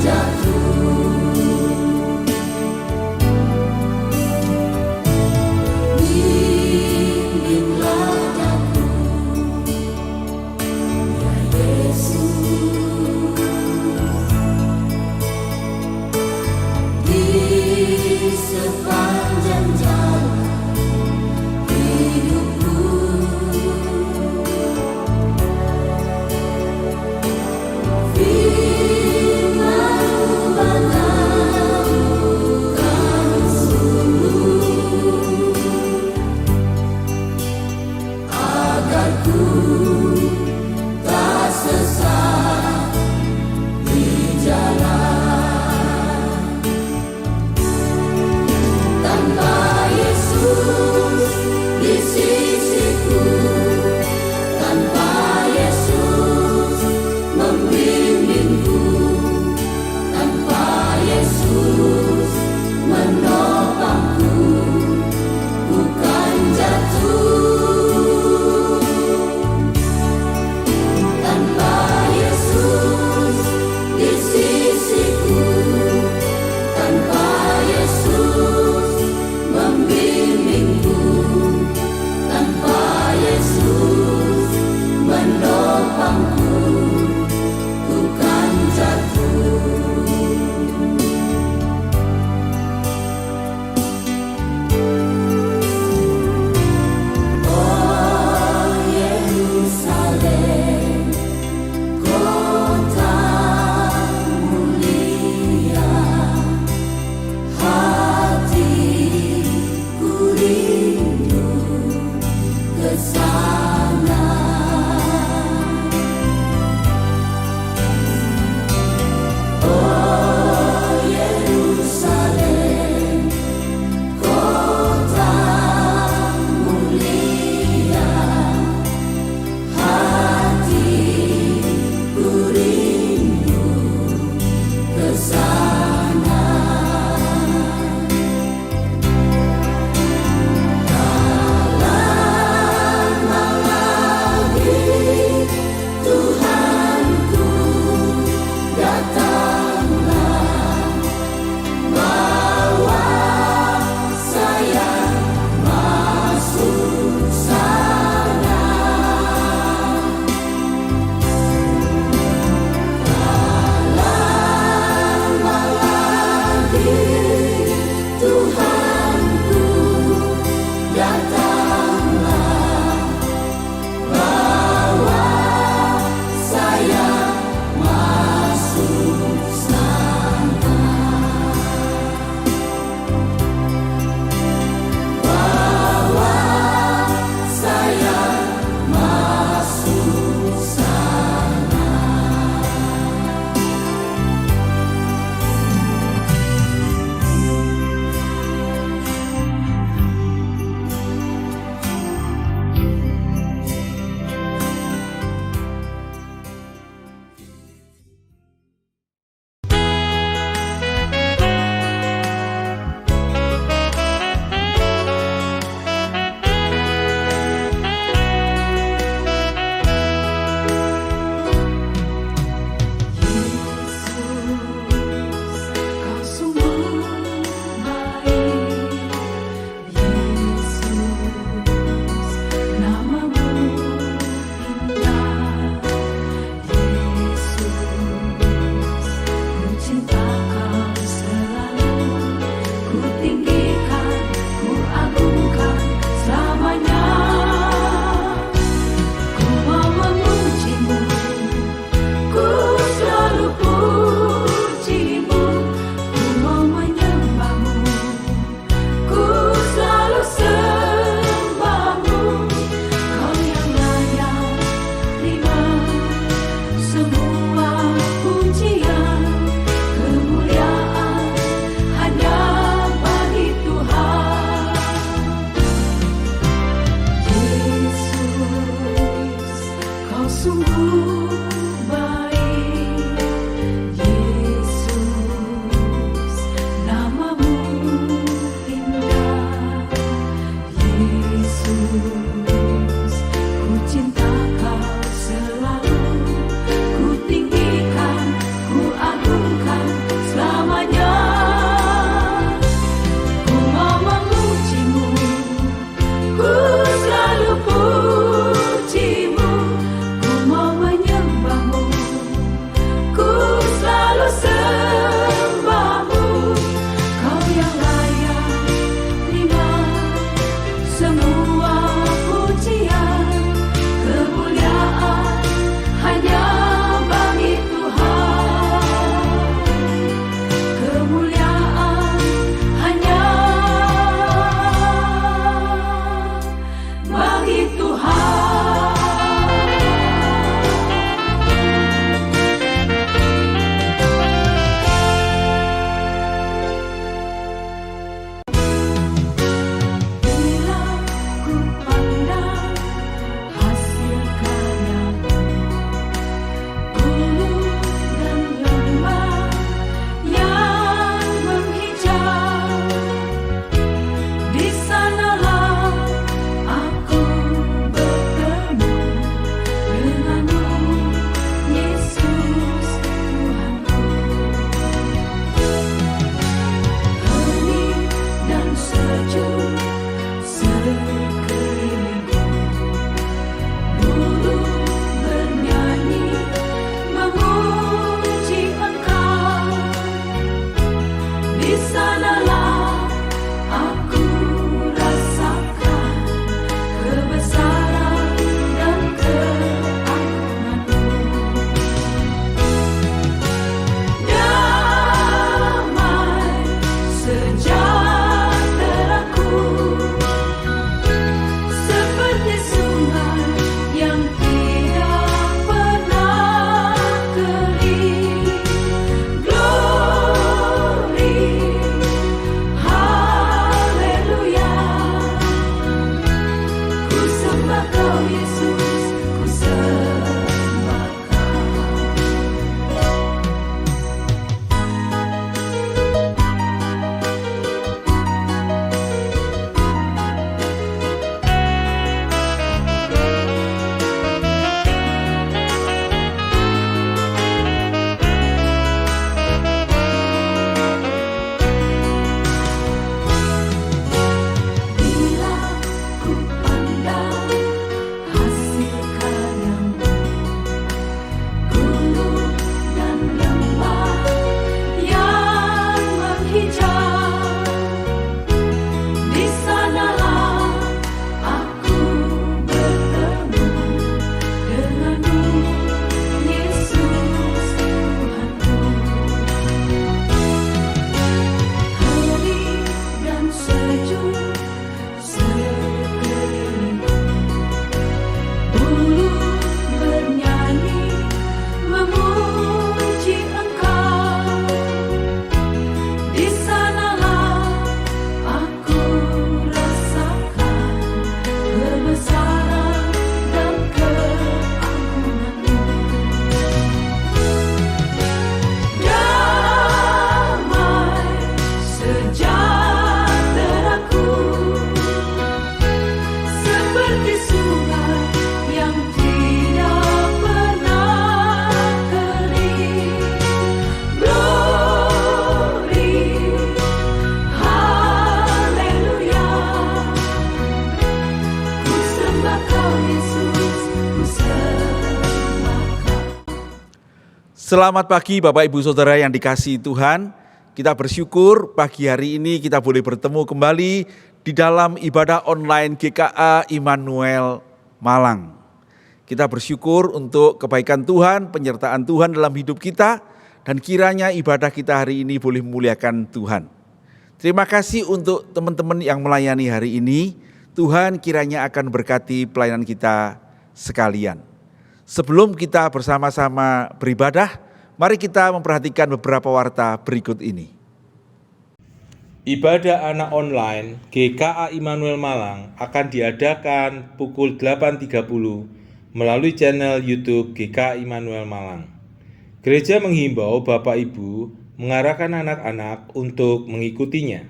Firman-Mu Selamat pagi Bapak Ibu Saudara yang dikasihi Tuhan. Kita bersyukur pagi hari ini kita boleh bertemu kembali di dalam ibadah online GKA Immanuel Malang. Kita bersyukur untuk kebaikan Tuhan, penyertaan Tuhan dalam hidup kita, dan kiranya ibadah kita hari ini boleh memuliakan Tuhan. Terima kasih untuk teman-teman yang melayani hari ini. Tuhan kiranya akan berkati pelayanan kita sekalian. Sebelum kita bersama-sama beribadah, mari kita memperhatikan beberapa warta berikut ini. Ibadah anak online GKA Immanuel Malang akan diadakan pukul 8.30 melalui channel YouTube GKA Immanuel Malang. Gereja menghimbau Bapak Ibu mengarahkan anak-anak untuk mengikutinya.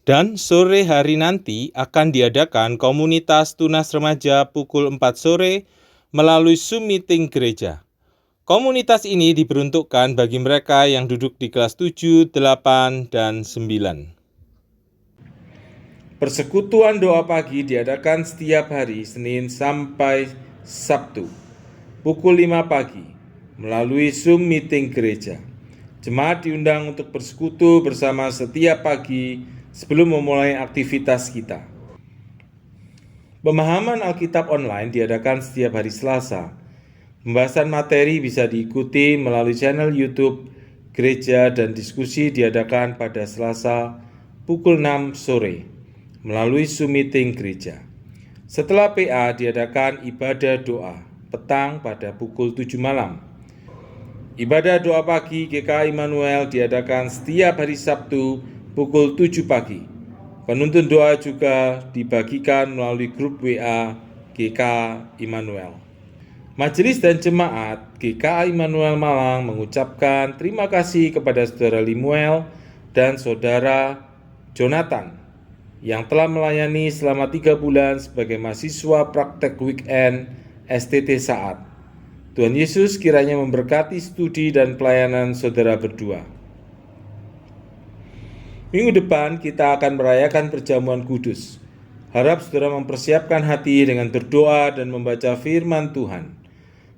Dan sore hari nanti akan diadakan komunitas tunas remaja pukul 4 sore melalui Zoom meeting gereja. Komunitas ini diperuntukkan bagi mereka yang duduk di kelas 7, 8, dan 9. Persekutuan doa pagi diadakan setiap hari Senin sampai Sabtu, pukul 5 pagi, melalui Zoom meeting gereja. Jemaat diundang untuk bersekutu bersama setiap pagi sebelum memulai aktivitas kita. Pemahaman Alkitab online diadakan setiap hari Selasa. Pembahasan materi bisa diikuti melalui channel YouTube gereja dan diskusi diadakan pada Selasa pukul 6 sore melalui Zoom meeting gereja. Setelah PA diadakan ibadah doa petang pada pukul 7 malam. Ibadah doa pagi GKA Immanuel diadakan setiap hari Sabtu pukul 7 pagi. Penuntun doa juga dibagikan melalui grup WA GKA Immanuel. Majelis dan jemaat GKA Immanuel Malang mengucapkan terima kasih kepada Saudara Limuel dan Saudara Jonathan yang telah melayani selama 3 bulan sebagai mahasiswa praktek weekend STT Saat. Tuhan Yesus kiranya memberkati studi dan pelayanan saudara berdua. Minggu depan kita akan merayakan perjamuan kudus. Harap saudara mempersiapkan hati dengan berdoa dan membaca firman Tuhan.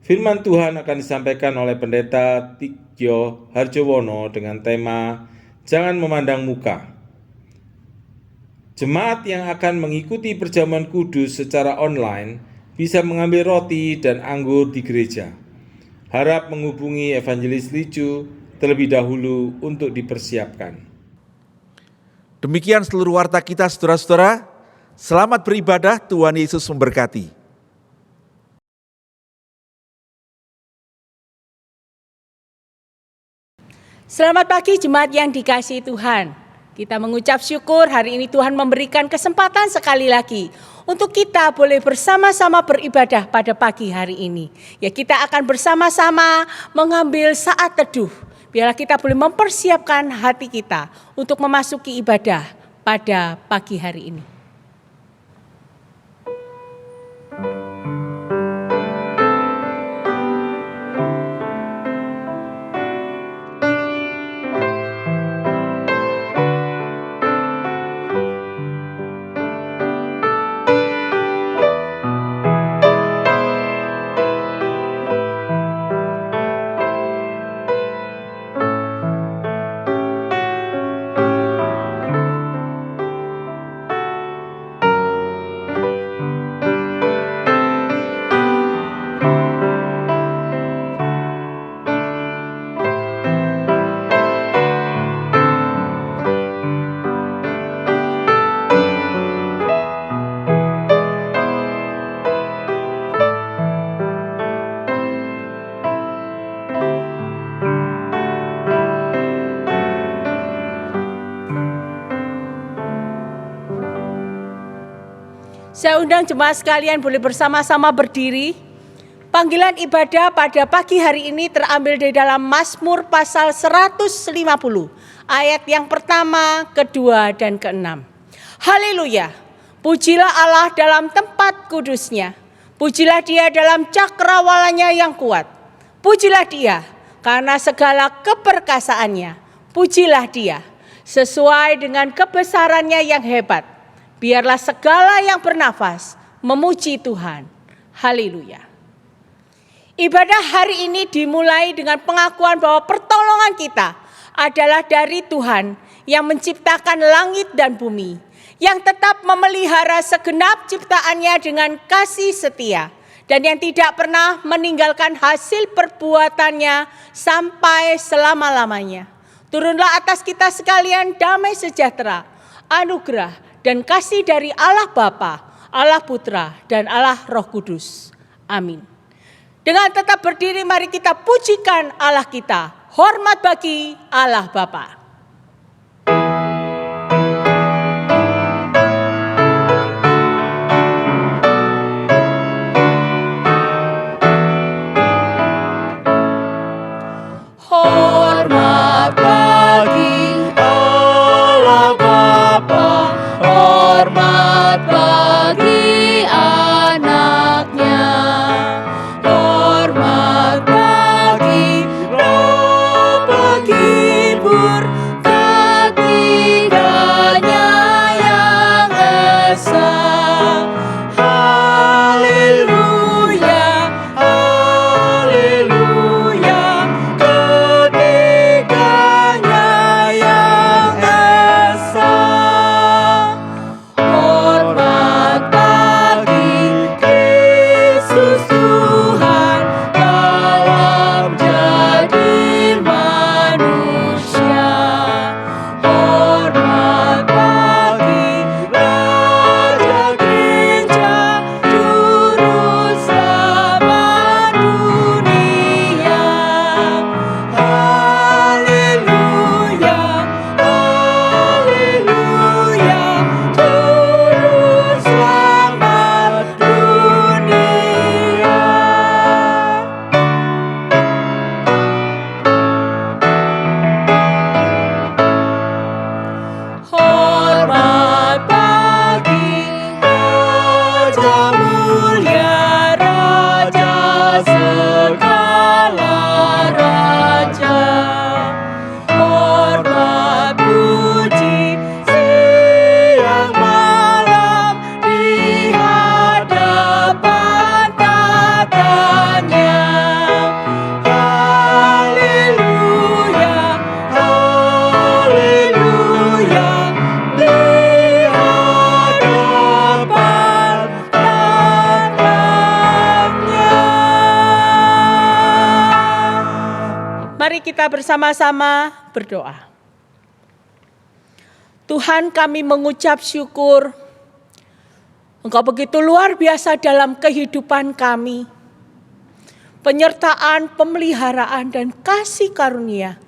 Firman Tuhan akan disampaikan oleh Pendeta Tikjo Harjowono dengan tema Jangan Memandang Muka. Jemaat yang akan mengikuti perjamuan kudus secara online bisa mengambil roti dan anggur di gereja. Harap menghubungi Evangelis Licu terlebih dahulu untuk dipersiapkan. Demikian seluruh warta kita saudara-saudara. Selamat beribadah, Tuhan Yesus memberkati. Selamat pagi jemaat yang dikasihi Tuhan. Kita mengucap syukur hari ini Tuhan memberikan kesempatan sekali lagi untuk kita boleh bersama-sama beribadah pada pagi hari ini. Ya, kita akan bersama-sama mengambil saat teduh. Biarlah kita boleh mempersiapkan hati kita untuk memasuki ibadah pada pagi hari ini. Saya undang jemaat sekalian boleh bersama-sama berdiri. Panggilan ibadah pada pagi hari ini terambil dari dalam Mazmur pasal 150, ayat yang pertama, kedua, dan keenam. Haleluya, pujilah Allah dalam tempat kudusnya. Pujilah dia dalam cakrawalanya yang kuat. Pujilah dia karena segala keperkasaannya. Pujilah dia sesuai dengan kebesarannya yang hebat. Biarlah segala yang bernafas memuji Tuhan. Haleluya. Ibadah hari ini dimulai dengan pengakuan bahwa pertolongan kita adalah dari Tuhan yang menciptakan langit dan bumi, yang tetap memelihara segenap ciptaannya dengan kasih setia, dan yang tidak pernah meninggalkan hasil perbuatannya sampai selama-lamanya. Turunlah atas kita sekalian damai sejahtera, anugerah dan kasih dari Allah Bapa, Allah Putra, dan Allah Roh Kudus. Amin. Dengan tetap berdiri, mari kita pujikan Allah kita. Hormat bagi Allah Bapa. Hormat bagi Allah Bapa, hormat bagi anaknya, hormat bagi Roh, bagi berkat tiganya yang esa. Haleluya, haleluya, ketiganya yang esa. Hormat bagi Yesus Tuhan dalam jadi manusia. Hormat bagi Raja Gereja, Juru Selamat dunia. Haleluya, haleluya, Juru Selamat dunia. Hormat bagi Raja mulia, Raja segala raja. Hormat puji siang malam di hadapan tatanya. Haleluya, haleluya, di hadapan tatanya. Mari kita bersama-sama berdoa. Tuhan, kami mengucap syukur, Engkau begitu luar biasa dalam kehidupan kami. Penyertaan, pemeliharaan, dan kasih karunia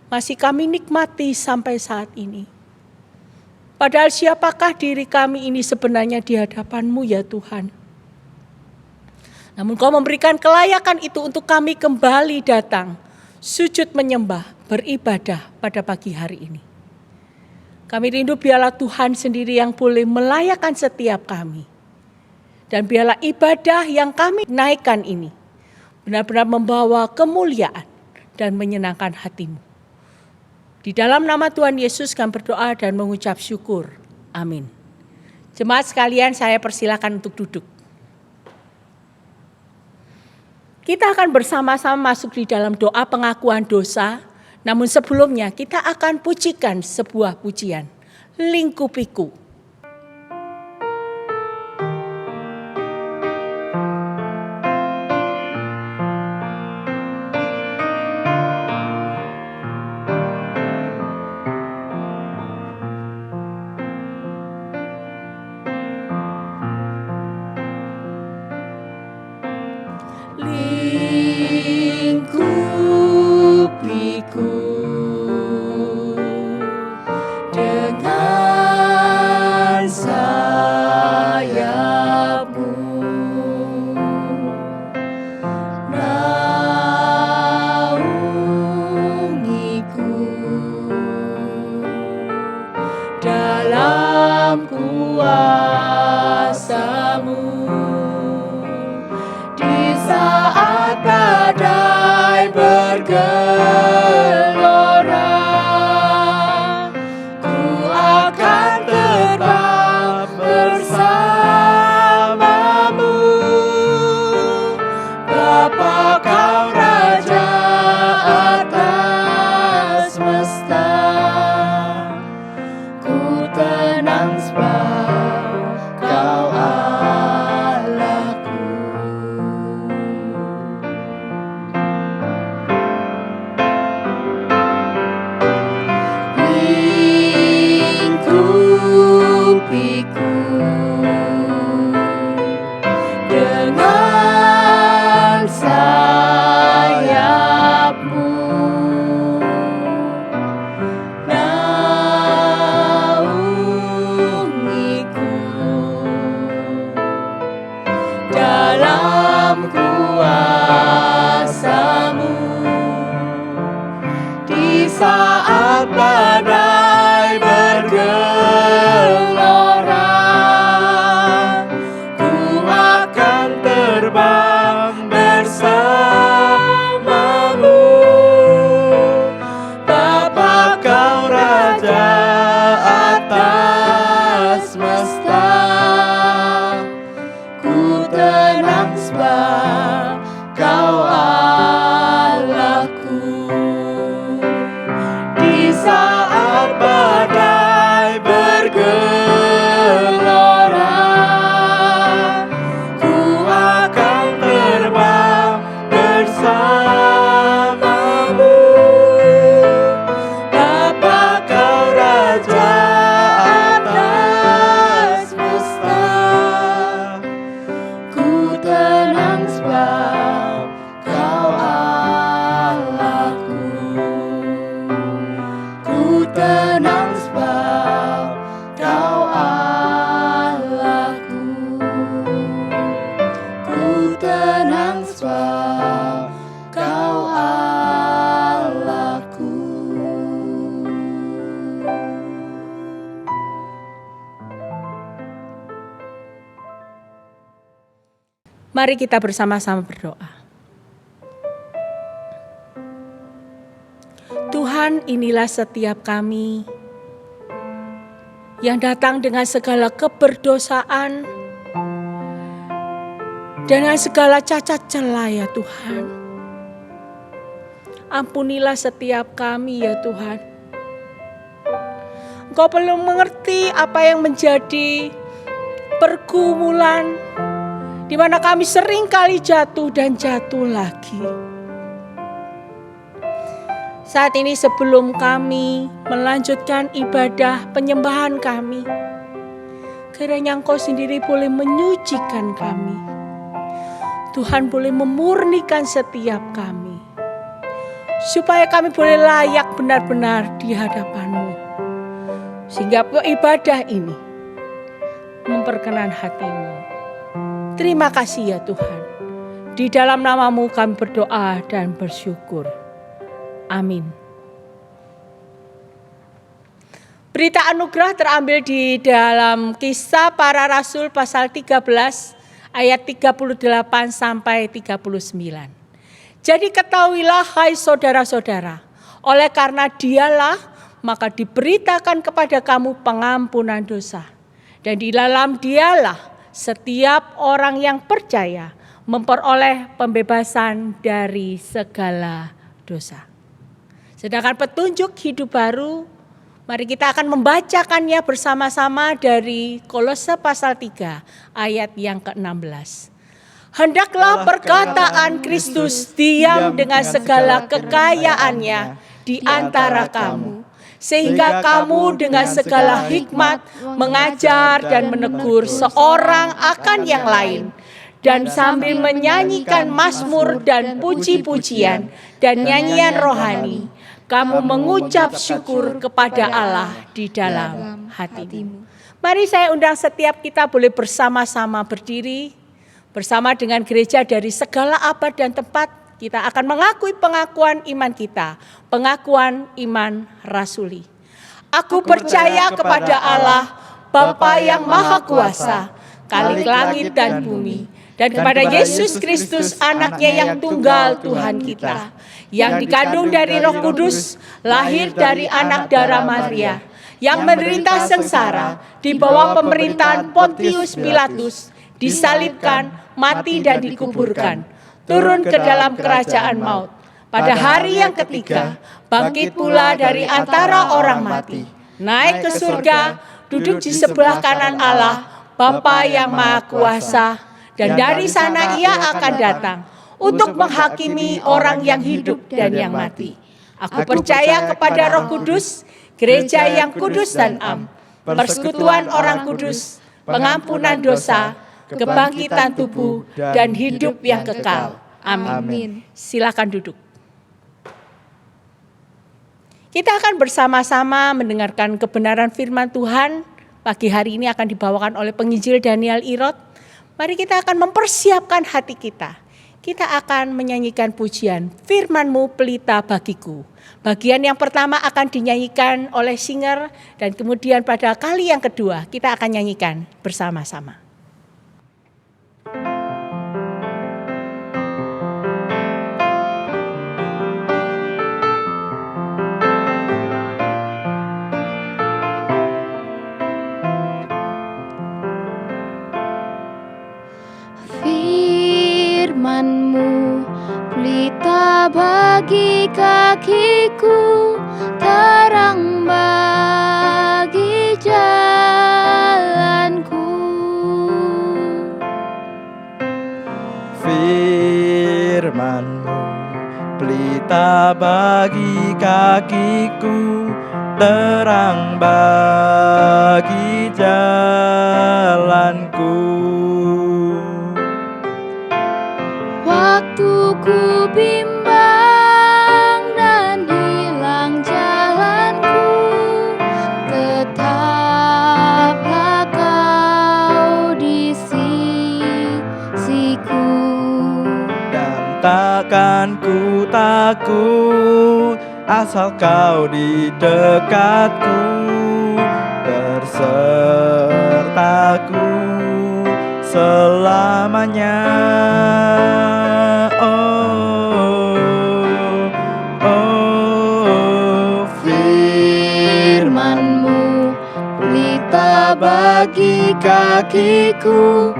masih kami nikmati sampai saat ini. Padahal siapakah diri kami ini sebenarnya di hadapan-Mu ya Tuhan. Namun Kau memberikan kelayakan itu untuk kami kembali datang, sujud menyembah, beribadah pada pagi hari ini. Kami rindu biarlah Tuhan sendiri yang boleh melayakkan setiap kami. Dan biarlah ibadah yang kami naikkan ini benar-benar membawa kemuliaan dan menyenangkan hati-Mu. Di dalam nama Tuhan Yesus kami berdoa dan mengucap syukur. Amin. Jemaat sekalian, saya persilakan untuk duduk. Kita akan bersama-sama masuk di dalam doa pengakuan dosa. Namun sebelumnya kita akan pujikan sebuah pujian. Lingkupiku. Lingkupiku dengan saat badai bergelora, ku akan terbang bersamamu. Bapa, Kau Raja atas semesta, ku tenang sebab Kau Allahku. Di saat badai bergelora, ku akan terbang bersamamu. Bapa, Kau Raja atas semesta, ku tenang sebab Kau Allahku. Ku tenang sebab Kau Allahku. Ku tenang sebab Kau Allahku. Mari kita bersama-sama berdoa. Tuhan, inilah setiap kami yang datang dengan segala keberdosaan, dengan segala cacat celah ya Tuhan. Ampunilah setiap kami ya Tuhan. Engkau perlu mengerti apa yang menjadi pergumulan di mana kami sering kali jatuh dan jatuh lagi. Saat ini sebelum kami melanjutkan ibadah penyembahan kami, kiranya Engkau sendiri boleh menyucikan kami. Tuhan boleh memurnikan setiap kami, supaya kami boleh layak benar-benar di hadapan-Mu. Sehingga ibadah ini memperkenan hati-Mu. Terima kasih ya Tuhan. Di dalam nama-Mu kami berdoa dan bersyukur. Amin. Berita anugerah terambil di dalam Kisah Para Rasul pasal 13 ayat 38 sampai 39. Jadi ketahuilah hai saudara-saudara, oleh karena Dialah maka diberitakan kepada kamu pengampunan dosa. Dan di dalam Dialah setiap orang yang percaya memperoleh pembebasan dari segala dosa. Sedangkan petunjuk hidup baru, mari kita akan membacakannya bersama-sama dari Kolose pasal 3 ayat yang ke-16. Hendaklah perkataan Kristus diam dengan segala kekayaannya di antara kamu, sehingga kamu dengan segala hikmat mengajar dan menegur seorang akan yang lain, dan sambil menyanyikan mazmur dan puji-pujian dan nyanyian rohani, kamu mengucap syukur kepada Allah di dalam hatimu. Mari saya undang setiap kita boleh bersama-sama berdiri, bersama dengan gereja dari segala abad dan tempat. Kita akan mengakui pengakuan iman kita, pengakuan iman rasuli. Aku percaya kepada Allah, Bapa yang Maha Kuasa, Khalik langit dan bumi, dan kepada Yesus Kristus anaknya yang tunggal Tuhan kita, yang dikandung dari Roh Kudus, lahir dari anak darah Maria, yang menderita sengsara di bawah pemerintahan Pontius Pilatus, disalibkan, mati dan dikuburkan, turun ke dalam kerajaan maut. Pada hari yang ketiga, bangkit pula dari antara orang mati, naik ke surga, duduk di sebelah kanan Allah, Bapa yang Maha Kuasa, dan dari sana Ia akan datang untuk menghakimi orang yang hidup dan yang mati. Aku percaya kepada Roh Kudus, gereja yang kudus dan am, persekutuan orang kudus, pengampunan dosa, kebangkitan tubuh, dan hidup yang kekal. Amin. Silakan duduk. Kita akan bersama-sama mendengarkan kebenaran firman Tuhan. Pagi hari ini akan dibawakan oleh penginjil Daniel Irot. Mari kita akan mempersiapkan hati kita. kita akan menyanyikan pujian Firman-Mu pelita bagiku. Bagian yang pertama akan dinyanyikan oleh singer dan kemudian pada kali yang kedua kita akan nyanyikan bersama-sama. Firman-Mu pelita bagi kakiku, terang bagi jalanku. Firman-Mu pelita bagi kakiku, terang bagi jalanku. Waktu ku bimbang dan hilang jalanku, tetaplah Kau di sisiku. Dan takkan ku takut, asal Kau di dekatku, bersertaku selamanya. Firman-Mu pelita bagi kakiku,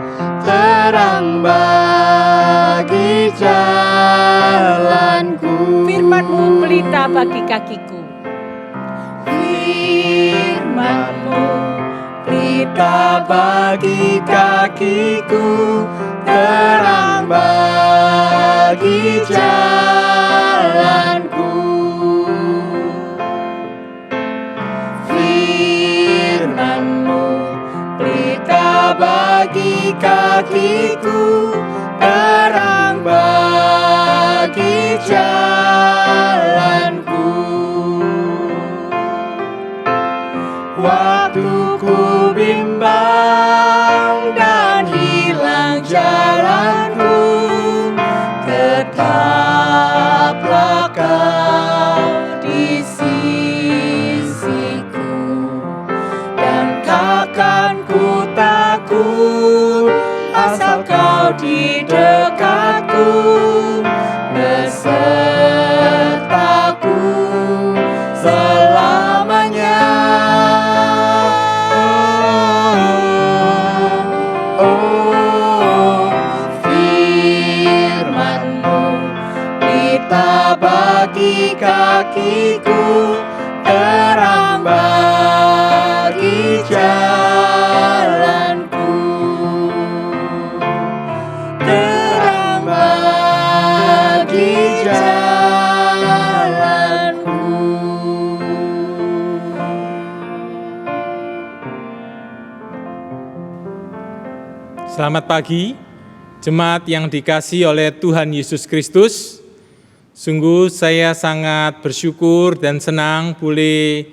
terang bagi jalanku. Firman-Mu pelita bagi kakiku. Firman-Mu pelita bagi kakiku, terang bagi jalanku. Firman-Mu pelita bagi kakiku, terang bagi jalanku. Waktu ku bimbang dan hilang jalanku, tetaplah Kau di sisiku. Dan takkan ku takut, asal Kau di dekatku, besertaku selamanya. Firman-Mu pelita bagi kakiku, terang bagi jalanku. Terang bagi jalanku. Selamat pagi, jemaat yang dikasihi oleh Tuhan Yesus Kristus. Sungguh saya sangat bersyukur dan senang boleh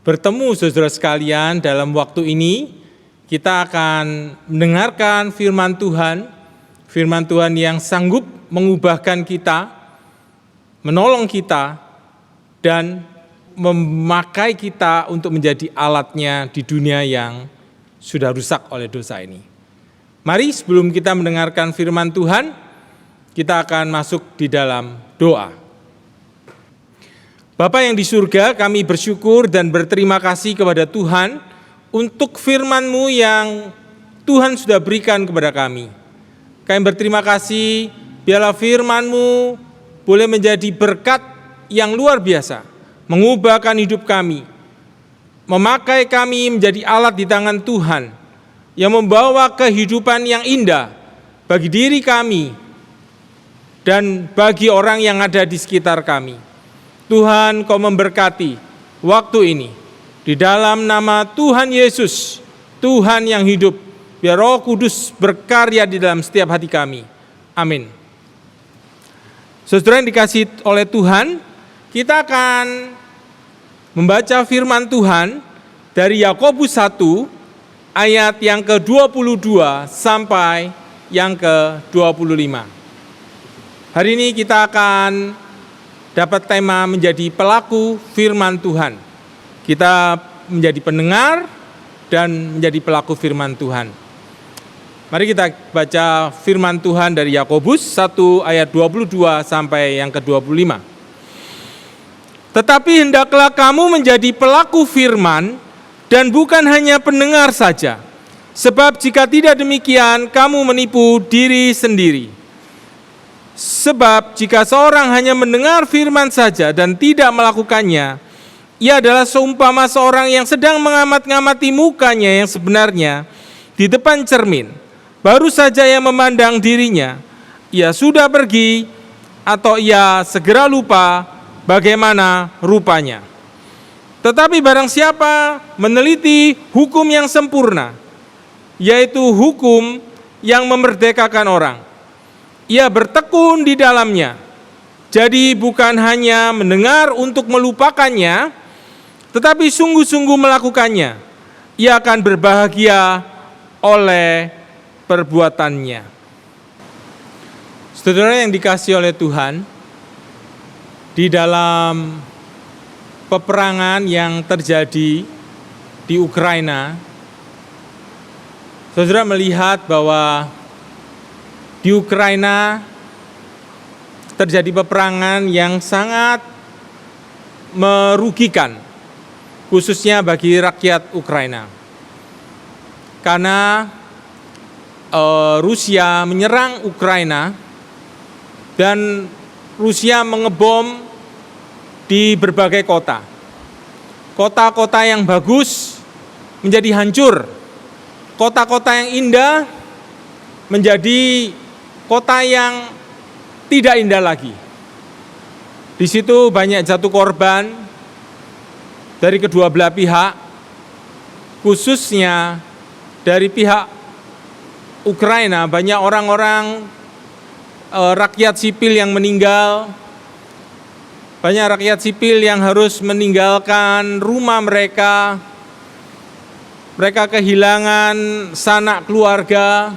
bertemu saudara sekalian dalam waktu ini. Kita akan mendengarkan firman Tuhan yang sanggup mengubahkan kita, menolong kita, dan memakai kita untuk menjadi alatnya di dunia yang sudah rusak oleh dosa ini. Mari sebelum kita mendengarkan firman Tuhan, kita akan masuk di dalam doa. Bapa yang di surga, kami bersyukur dan berterima kasih kepada Tuhan untuk firman-Mu yang Tuhan sudah berikan kepada kami. Kami berterima kasih, biarlah firman-Mu boleh menjadi berkat yang luar biasa, mengubahkan hidup kami, memakai kami menjadi alat di tangan Tuhan, yang membawa kehidupan yang indah bagi diri kami dan bagi orang yang ada di sekitar kami. Tuhan, Kau memberkati waktu ini. Di dalam nama Tuhan Yesus, Tuhan yang hidup, biar Roh Kudus berkarya di dalam setiap hati kami. Amin. Saudara yang dikasihi oleh Tuhan, kita akan membaca firman Tuhan dari Yakobus 1 ayat yang ke-22 sampai yang ke-25. Hari ini kita akan dapat tema menjadi pelaku firman Tuhan. Kita menjadi pendengar dan menjadi pelaku firman Tuhan. Mari kita baca firman Tuhan dari Yakobus 1 ayat 22 sampai yang ke-25. Tetapi hendaklah kamu menjadi pelaku firman dan bukan hanya pendengar saja. Sebab jika tidak demikian, kamu menipu diri sendiri. Sebab jika seorang hanya mendengar firman saja dan tidak melakukannya, ia adalah seumpama seorang yang sedang mengamat-ngamati mukanya yang sebenarnya di depan cermin. Baru saja ia memandang dirinya, ia sudah pergi atau ia segera lupa bagaimana rupanya. Tetapi barang siapa meneliti hukum yang sempurna, yaitu hukum yang memerdekakan orang, ia bertekun di dalamnya. Jadi bukan hanya mendengar untuk melupakannya, tetapi sungguh-sungguh melakukannya. Ia akan berbahagia oleh perbuatannya. Saudara yang dikasihi oleh Tuhan, di dalam peperangan yang terjadi di Ukraina, saudara melihat bahwa di Ukraina terjadi peperangan yang sangat merugikan, khususnya bagi rakyat Ukraina. Karena Rusia menyerang Ukraina dan Rusia mengebom di berbagai kota. Kota-kota yang bagus menjadi hancur. Kota-kota yang indah menjadi kota yang tidak indah lagi. Di situ banyak jatuh korban dari kedua belah pihak, khususnya dari pihak Ukraina. Banyak orang-orang rakyat sipil yang meninggal, banyak rakyat sipil yang harus meninggalkan rumah mereka. Mereka kehilangan sanak keluarga,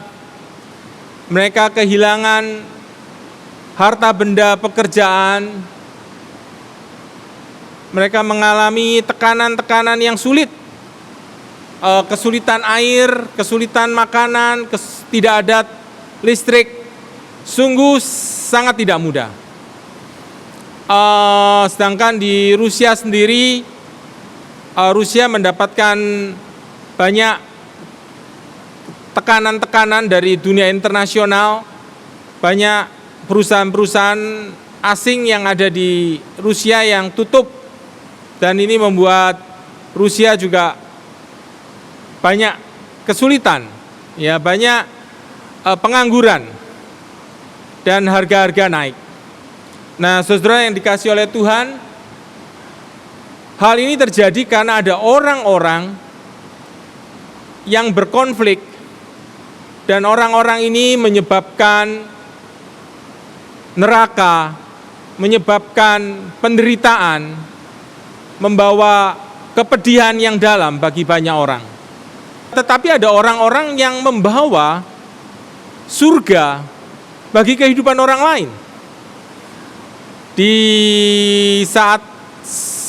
mereka kehilangan harta benda pekerjaan, mereka mengalami tekanan-tekanan yang sulit, kesulitan air, kesulitan makanan, tidak ada listrik, sungguh sangat tidak mudah. Sedangkan di Rusia sendiri, Rusia mendapatkan banyak tekanan-tekanan dari dunia internasional, banyak perusahaan-perusahaan asing yang ada di Rusia yang tutup, dan ini membuat Rusia juga banyak kesulitan, ya banyak pengangguran dan harga-harga naik. Nah, saudara yang dikasihi oleh Tuhan, hal ini terjadi karena ada orang-orang yang berkonflik, dan orang-orang ini menyebabkan neraka, menyebabkan penderitaan, membawa kepedihan yang dalam bagi banyak orang. Tetapi ada orang-orang yang membawa surga bagi kehidupan orang lain. Di saat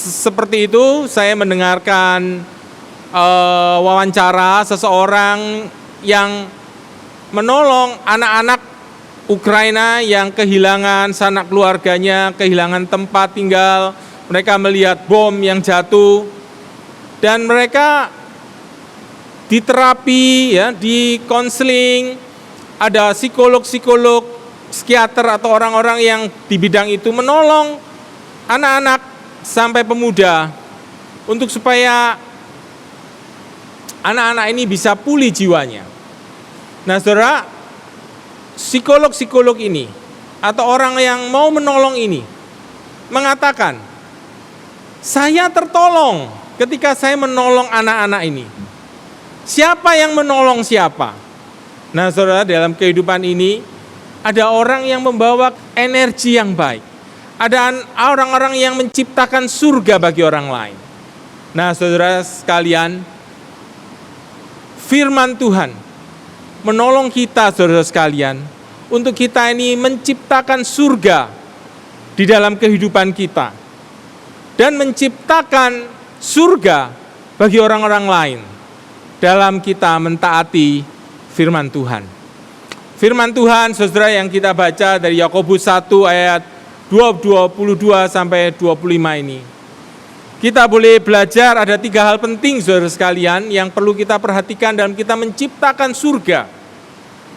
seperti itu, saya mendengarkan wawancara seseorang yang menolong anak-anak Ukraina yang kehilangan sanak keluarganya, kehilangan tempat tinggal. Mereka melihat bom yang jatuh dan mereka diterapi, ya, di konseling. Ada psikolog-psikolog, psikiater atau orang-orang yang di bidang itu menolong anak-anak sampai pemuda untuk supaya anak-anak ini bisa pulih jiwanya. Nah, saudara, psikolog-psikolog ini atau orang yang mau menolong ini mengatakan, saya tertolong ketika saya menolong anak-anak ini. Siapa yang menolong siapa? Nah, saudara, dalam kehidupan ini ada orang yang membawa energi yang baik. Ada orang-orang yang menciptakan surga bagi orang lain. Nah, saudara sekalian, firman Tuhan menolong kita, saudara sekalian, untuk kita ini menciptakan surga di dalam kehidupan kita dan menciptakan surga bagi orang-orang lain dalam kita mentaati firman Tuhan. Firman Tuhan, saudara, yang kita baca dari Yakobus 1 ayat 22 sampai 25 ini. Kita boleh belajar ada 3 hal penting, saudara sekalian, yang perlu kita perhatikan dalam kita menciptakan surga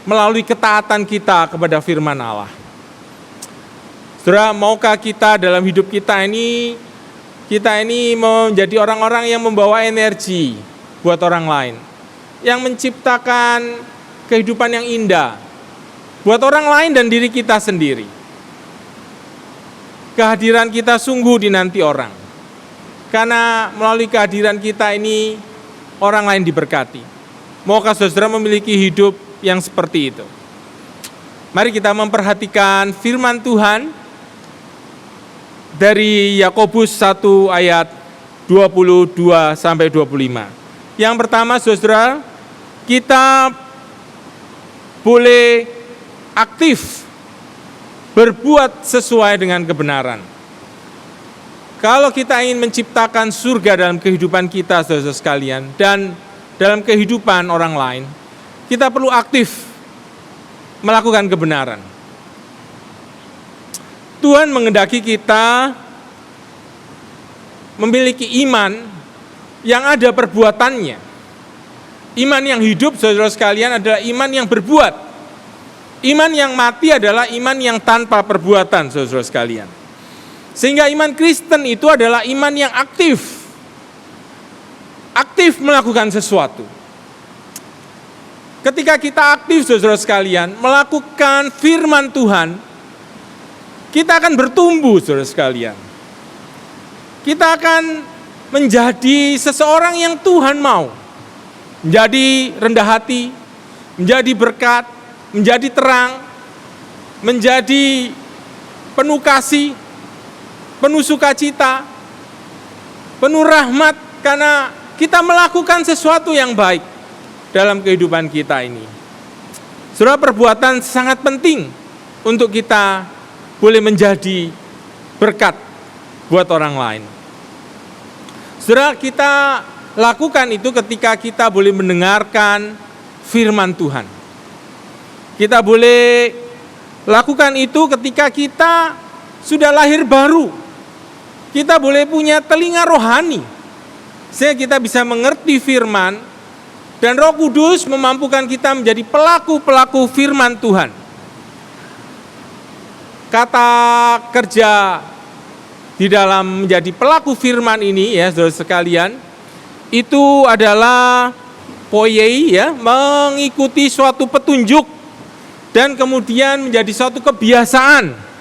melalui ketaatan kita kepada firman Allah. Saudara, maukah kita dalam hidup kita ini menjadi orang-orang yang membawa energi buat orang lain, yang menciptakan kehidupan yang indah buat orang lain dan diri kita sendiri. Kehadiran kita sungguh dinanti orang, karena melalui kehadiran kita ini orang lain diberkati. Maukah saudara memiliki hidup yang seperti itu? Mari kita memperhatikan firman Tuhan dari Yakobus 1 ayat 22 sampai 25. Yang pertama, saudara, kita boleh aktif berbuat sesuai dengan kebenaran. Kalau kita ingin menciptakan surga dalam kehidupan kita, saudara sekalian, dan dalam kehidupan orang lain, kita perlu aktif melakukan kebenaran. Tuhan menghendaki kita memiliki iman yang ada perbuatannya. Iman yang hidup, saudara sekalian, adalah iman yang berbuat. Iman yang mati adalah iman yang tanpa perbuatan, saudara sekalian. Sehingga iman Kristen itu adalah iman yang aktif. Aktif melakukan sesuatu. Ketika kita aktif, saudara sekalian, melakukan firman Tuhan, kita akan bertumbuh, saudara sekalian. Kita akan menjadi seseorang yang Tuhan mau. Menjadi rendah hati, menjadi berkat, menjadi terang, menjadi penuh kasih, penuh sukacita, penuh rahmat, karena kita melakukan sesuatu yang baik dalam kehidupan kita ini. Saudara, perbuatan sangat penting untuk kita boleh menjadi berkat buat orang lain. Saudara, kita lakukan itu ketika kita boleh mendengarkan firman Tuhan. Kita boleh lakukan itu ketika kita sudah lahir baru. Kita boleh punya telinga rohani, sehingga kita bisa mengerti firman, dan Roh Kudus memampukan kita menjadi pelaku-pelaku firman Tuhan. Kata kerja di dalam menjadi pelaku firman ini, ya saudara sekalian, itu adalah poiei, ya, mengikuti suatu petunjuk dan kemudian menjadi suatu kebiasaan.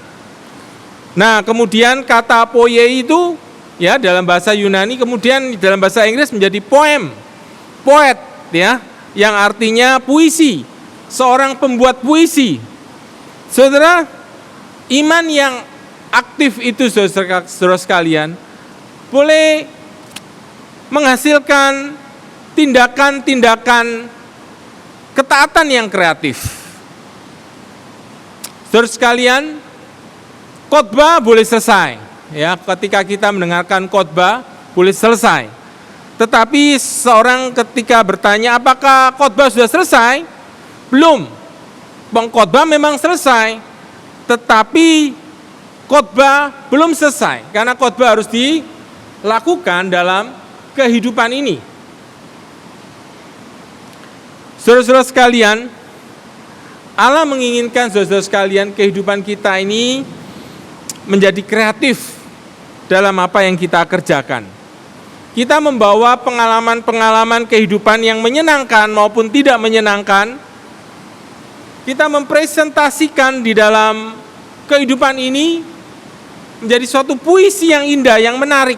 Nah, kemudian kata poiei itu, ya, dalam bahasa Yunani, kemudian dalam bahasa Inggris menjadi poem, poet, ya, yang artinya puisi, seorang pembuat puisi. Saudara, iman yang aktif itu, saudara sekalian, boleh menghasilkan tindakan-tindakan ketaatan yang kreatif. Saudara sekalian, khotbah boleh selesai, ya, ketika kita mendengarkan khotbah boleh selesai. Tetapi seorang ketika bertanya, apakah khotbah sudah selesai? Belum. Pengkhotbah memang selesai, tetapi khotbah belum selesai, karena khotbah harus dilakukan dalam kehidupan ini. Saudara-saudara sekalian, Allah menginginkan, saudara sekalian, kehidupan kita ini menjadi kreatif dalam apa yang kita kerjakan. Kita membawa pengalaman-pengalaman kehidupan yang menyenangkan maupun tidak menyenangkan. Kita mempresentasikan di dalam kehidupan ini menjadi suatu puisi yang indah, yang menarik.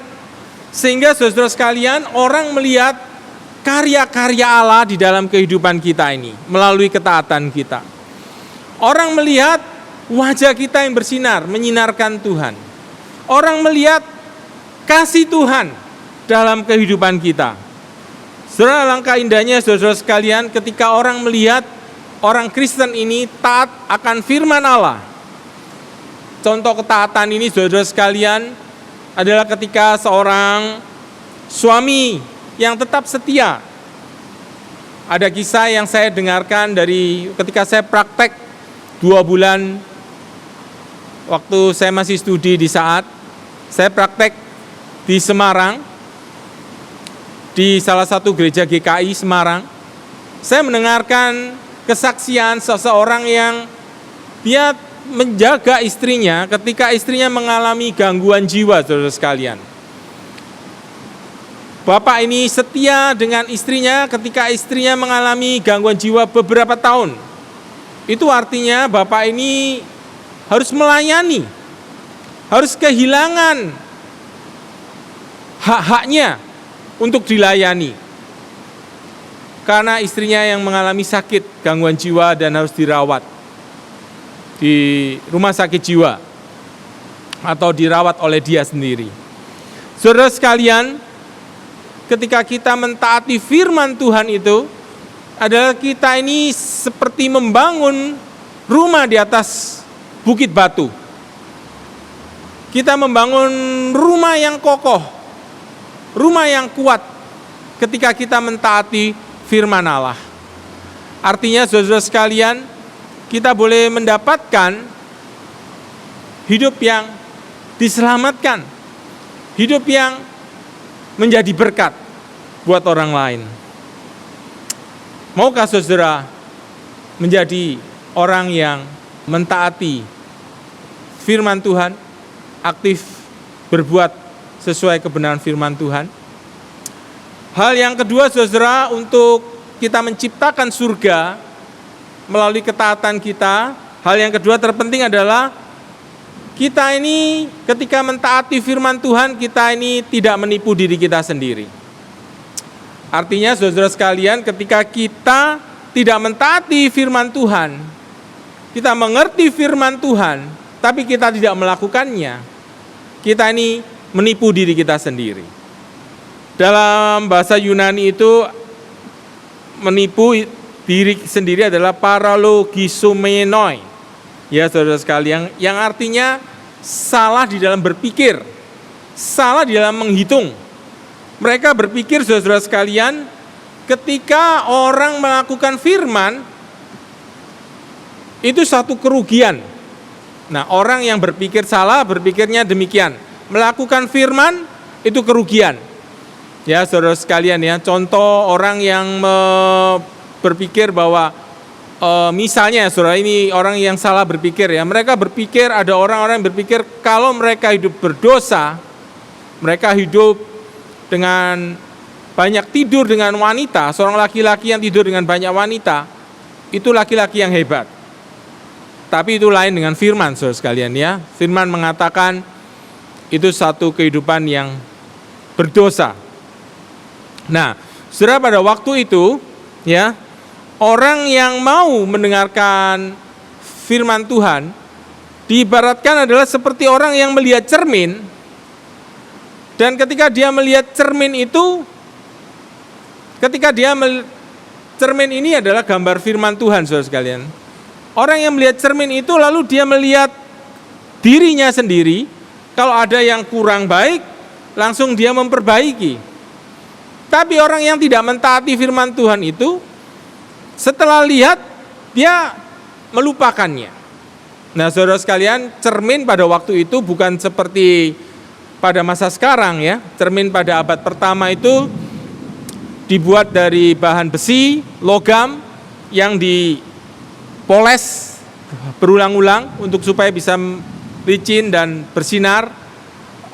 Sehingga saudara sekalian, orang melihat karya-karya Allah di dalam kehidupan kita ini melalui ketaatan kita. Orang melihat wajah kita yang bersinar, menyinarkan Tuhan. Orang melihat kasih Tuhan dalam kehidupan kita. Saudara, langkah indahnya, saudara sekalian, ketika orang melihat orang Kristen ini taat akan firman Allah. Contoh ketaatan ini, saudara sekalian, adalah ketika seorang suami yang tetap setia. Ada kisah yang saya dengarkan dari ketika saya praktek 2 bulan waktu saya masih studi di Saat. Saya praktek di Semarang, di salah satu gereja GKI Semarang. Saya mendengarkan kesaksian seseorang yang dia menjaga istrinya ketika istrinya mengalami gangguan jiwa, saudara sekalian. Bapak ini setia dengan istrinya ketika istrinya mengalami gangguan jiwa beberapa tahun. Itu artinya bapak ini harus melayani, harus kehilangan hak-haknya untuk dilayani. Karena istrinya yang mengalami sakit, gangguan jiwa dan harus dirawat di rumah sakit jiwa atau dirawat oleh dia sendiri. Saudara sekalian, ketika kita mentaati firman Tuhan itu adalah kita ini seperti membangun rumah di atas bukit batu. Kita membangun rumah yang kokoh, rumah yang kuat ketika kita mentaati firman Allah. Artinya saudara sekalian, kita boleh mendapatkan hidup yang diselamatkan, hidup yang menjadi berkat buat orang lain. Maukah saudara menjadi orang yang mentaati firman Tuhan, aktif berbuat sesuai kebenaran firman Tuhan? Hal yang kedua, saudara, untuk kita menciptakan surga melalui ketaatan kita, hal yang kedua terpenting adalah kita ini ketika mentaati firman Tuhan, kita ini tidak menipu diri kita sendiri. Artinya saudara sekalian, ketika kita tidak mentaati firman Tuhan, kita mengerti firman Tuhan, tapi kita tidak melakukannya, kita ini menipu diri kita sendiri. Dalam bahasa Yunani itu, menipu diri sendiri adalah paralogisomenoi. Ya saudara sekalian, yang artinya salah di dalam berpikir, salah di dalam menghitung. Mereka berpikir, saudara sekalian, ketika orang melakukan firman, itu satu kerugian. Nah, orang yang berpikir salah, berpikirnya demikian. Melakukan firman, itu kerugian. Ya saudara sekalian ya, contoh orang yang berpikir bahwa misalnya saudara, ini orang yang salah berpikir ya, mereka berpikir, ada orang-orang yang berpikir kalau mereka hidup berdosa, mereka hidup dengan banyak tidur dengan wanita, seorang laki-laki yang tidur dengan banyak wanita, itu laki-laki yang hebat. Tapi itu lain dengan firman, saudara sekalian ya. Firman mengatakan itu satu kehidupan yang berdosa. Nah, saudara, pada waktu itu ya, orang yang mau mendengarkan firman Tuhan diibaratkan adalah seperti orang yang melihat cermin, dan ketika dia melihat cermin itu, cermin ini adalah gambar firman Tuhan, saudara sekalian. Orang yang melihat cermin itu lalu dia melihat dirinya sendiri, kalau ada yang kurang baik langsung dia memperbaiki. Tapi orang yang tidak mentaati firman Tuhan itu, setelah lihat, dia melupakannya. Nah, saudara sekalian, cermin pada waktu itu bukan seperti pada masa sekarang ya. Cermin pada abad pertama itu dibuat dari bahan besi, logam, yang dipoles berulang-ulang untuk supaya bisa licin dan bersinar.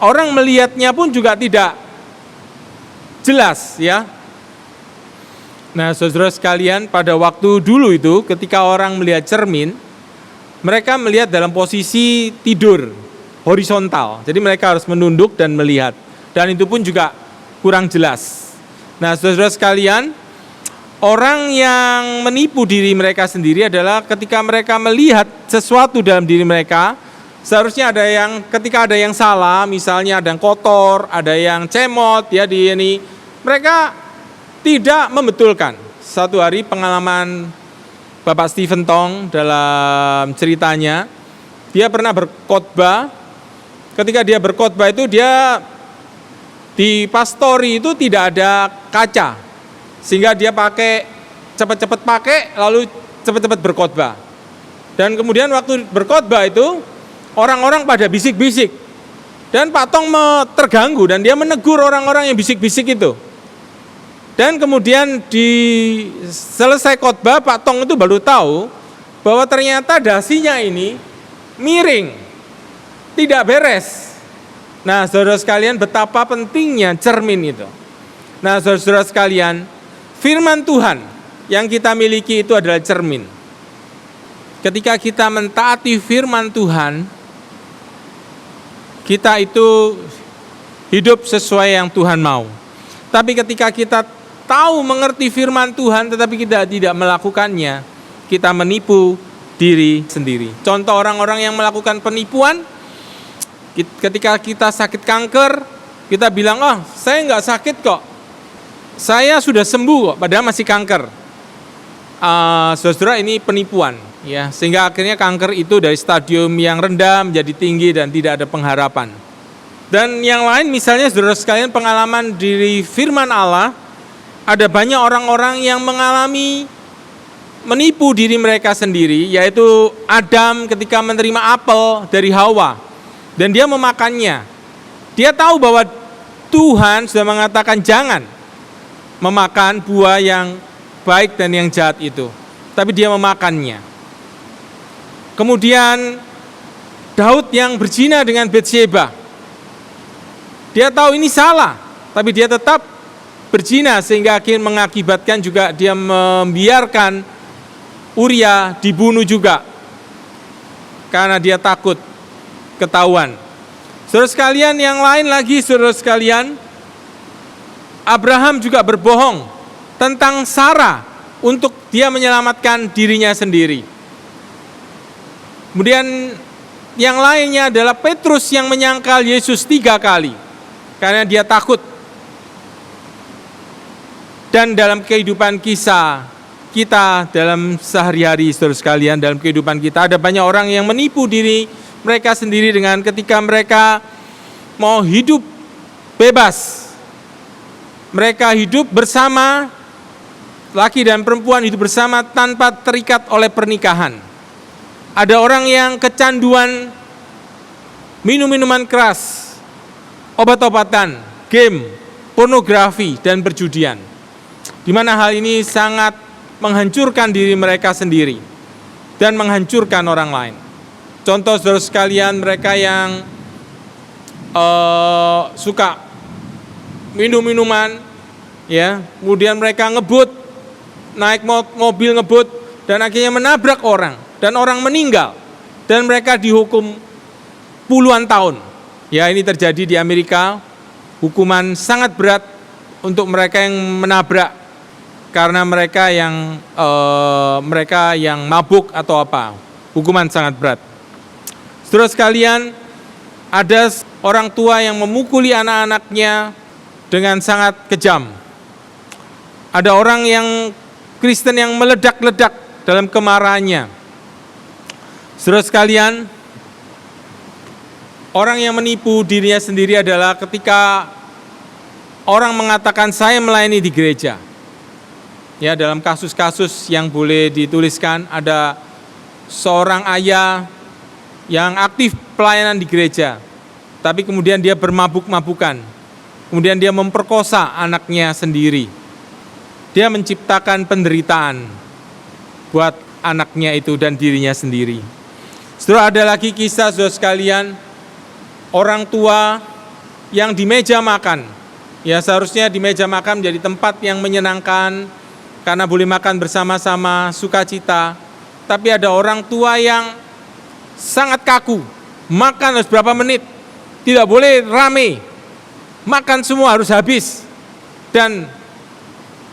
Orang melihatnya pun juga tidak jelas ya. Nah, saudara sekalian, pada waktu dulu itu ketika orang melihat cermin, mereka melihat dalam posisi tidur horizontal. Jadi mereka harus menunduk dan melihat. Dan itu pun juga kurang jelas. Nah, saudara sekalian, orang yang menipu diri mereka sendiri adalah ketika mereka melihat sesuatu dalam diri mereka, seharusnya ada yang, ketika ada yang salah, misalnya ada yang kotor, ada yang cemot ya di ini, mereka tidak membetulkan. Satu hari pengalaman Bapak Stephen Tong dalam ceritanya, dia pernah berkhotbah. Ketika dia berkhotbah itu dia di pastori itu tidak ada kaca, sehingga dia cepat-cepat pakai lalu cepat-cepat berkhotbah. Dan kemudian waktu berkhotbah itu orang-orang pada bisik-bisik. Dan Pak Tong terganggu dan dia menegur orang-orang yang bisik-bisik itu. Dan kemudian di selesai khotbah Pak Tong itu baru tahu bahwa ternyata dasinya ini miring, tidak beres. Nah, saudara sekalian, betapa pentingnya cermin itu. Nah, saudara sekalian, firman Tuhan yang kita miliki itu adalah cermin. Ketika kita mentaati firman Tuhan, kita itu hidup sesuai yang Tuhan mau. Tapi ketika kita tahu mengerti firman Tuhan tetapi kita tidak melakukannya, kita menipu diri sendiri. Contoh orang-orang yang melakukan penipuan, ketika kita sakit kanker, kita bilang, "Oh, saya nggak sakit kok, saya sudah sembuh kok," padahal masih kanker. Saudara, ini penipuan, ya, sehingga akhirnya kanker itu dari stadium yang rendah menjadi tinggi dan tidak ada pengharapan. Dan yang lain misalnya saudara sekalian, pengalaman dari firman Allah, ada banyak orang-orang yang mengalami menipu diri mereka sendiri, yaitu Adam ketika menerima apel dari Hawa dan dia memakannya. Dia tahu bahwa Tuhan sudah mengatakan jangan memakan buah yang baik dan yang jahat itu, tapi dia memakannya. Kemudian Daud yang berzina dengan Batsyeba, dia tahu ini salah, tapi dia tetap berzina sehingga akhirnya mengakibatkan juga dia membiarkan Uria dibunuh juga karena dia takut ketahuan. Saudara sekalian, yang lain lagi, saudara sekalian, Abraham juga berbohong tentang Sarah untuk dia menyelamatkan dirinya sendiri. Kemudian yang lainnya adalah Petrus yang menyangkal Yesus 3 kali karena dia takut. Dan dalam kehidupan kisah kita dalam sehari-hari, saudara sekalian, dalam kehidupan kita ada banyak orang yang menipu diri mereka sendiri dengan ketika mereka mau hidup bebas. Mereka hidup bersama, laki dan perempuan hidup bersama tanpa terikat oleh pernikahan. Ada orang yang kecanduan minum-minuman keras, obat-obatan, game, pornografi, dan perjudian. Di mana hal ini sangat menghancurkan diri mereka sendiri dan menghancurkan orang lain. Contoh saudara sekalian, mereka yang suka minum-minuman, ya, kemudian mereka ngebut, naik mobil ngebut, dan akhirnya menabrak orang, dan orang meninggal, dan mereka dihukum puluhan tahun. Ya, ini terjadi di Amerika, hukuman sangat berat untuk mereka yang menabrak, karena mereka yang mabuk atau apa, hukuman sangat berat. Saudara sekalian, ada orang tua yang memukuli anak-anaknya dengan sangat kejam. Ada orang yang Kristen yang meledak-ledak dalam kemarahannya. Saudara sekalian, orang yang menipu dirinya sendiri adalah ketika orang mengatakan saya melayani di gereja. Ya, dalam kasus-kasus yang boleh dituliskan, ada seorang ayah yang aktif pelayanan di gereja, tapi kemudian dia bermabuk-mabukan. Kemudian dia memperkosa anaknya sendiri. Dia menciptakan penderitaan buat anaknya itu dan dirinya sendiri. Setelah ada lagi kisah saudara sekalian, orang tua yang di meja makan. Ya, seharusnya di meja makan menjadi tempat yang menyenangkan karena boleh makan bersama-sama, sukacita. Tapi ada orang tua yang sangat kaku. Makan harus berapa menit, tidak boleh rame. Makan semua harus habis. Dan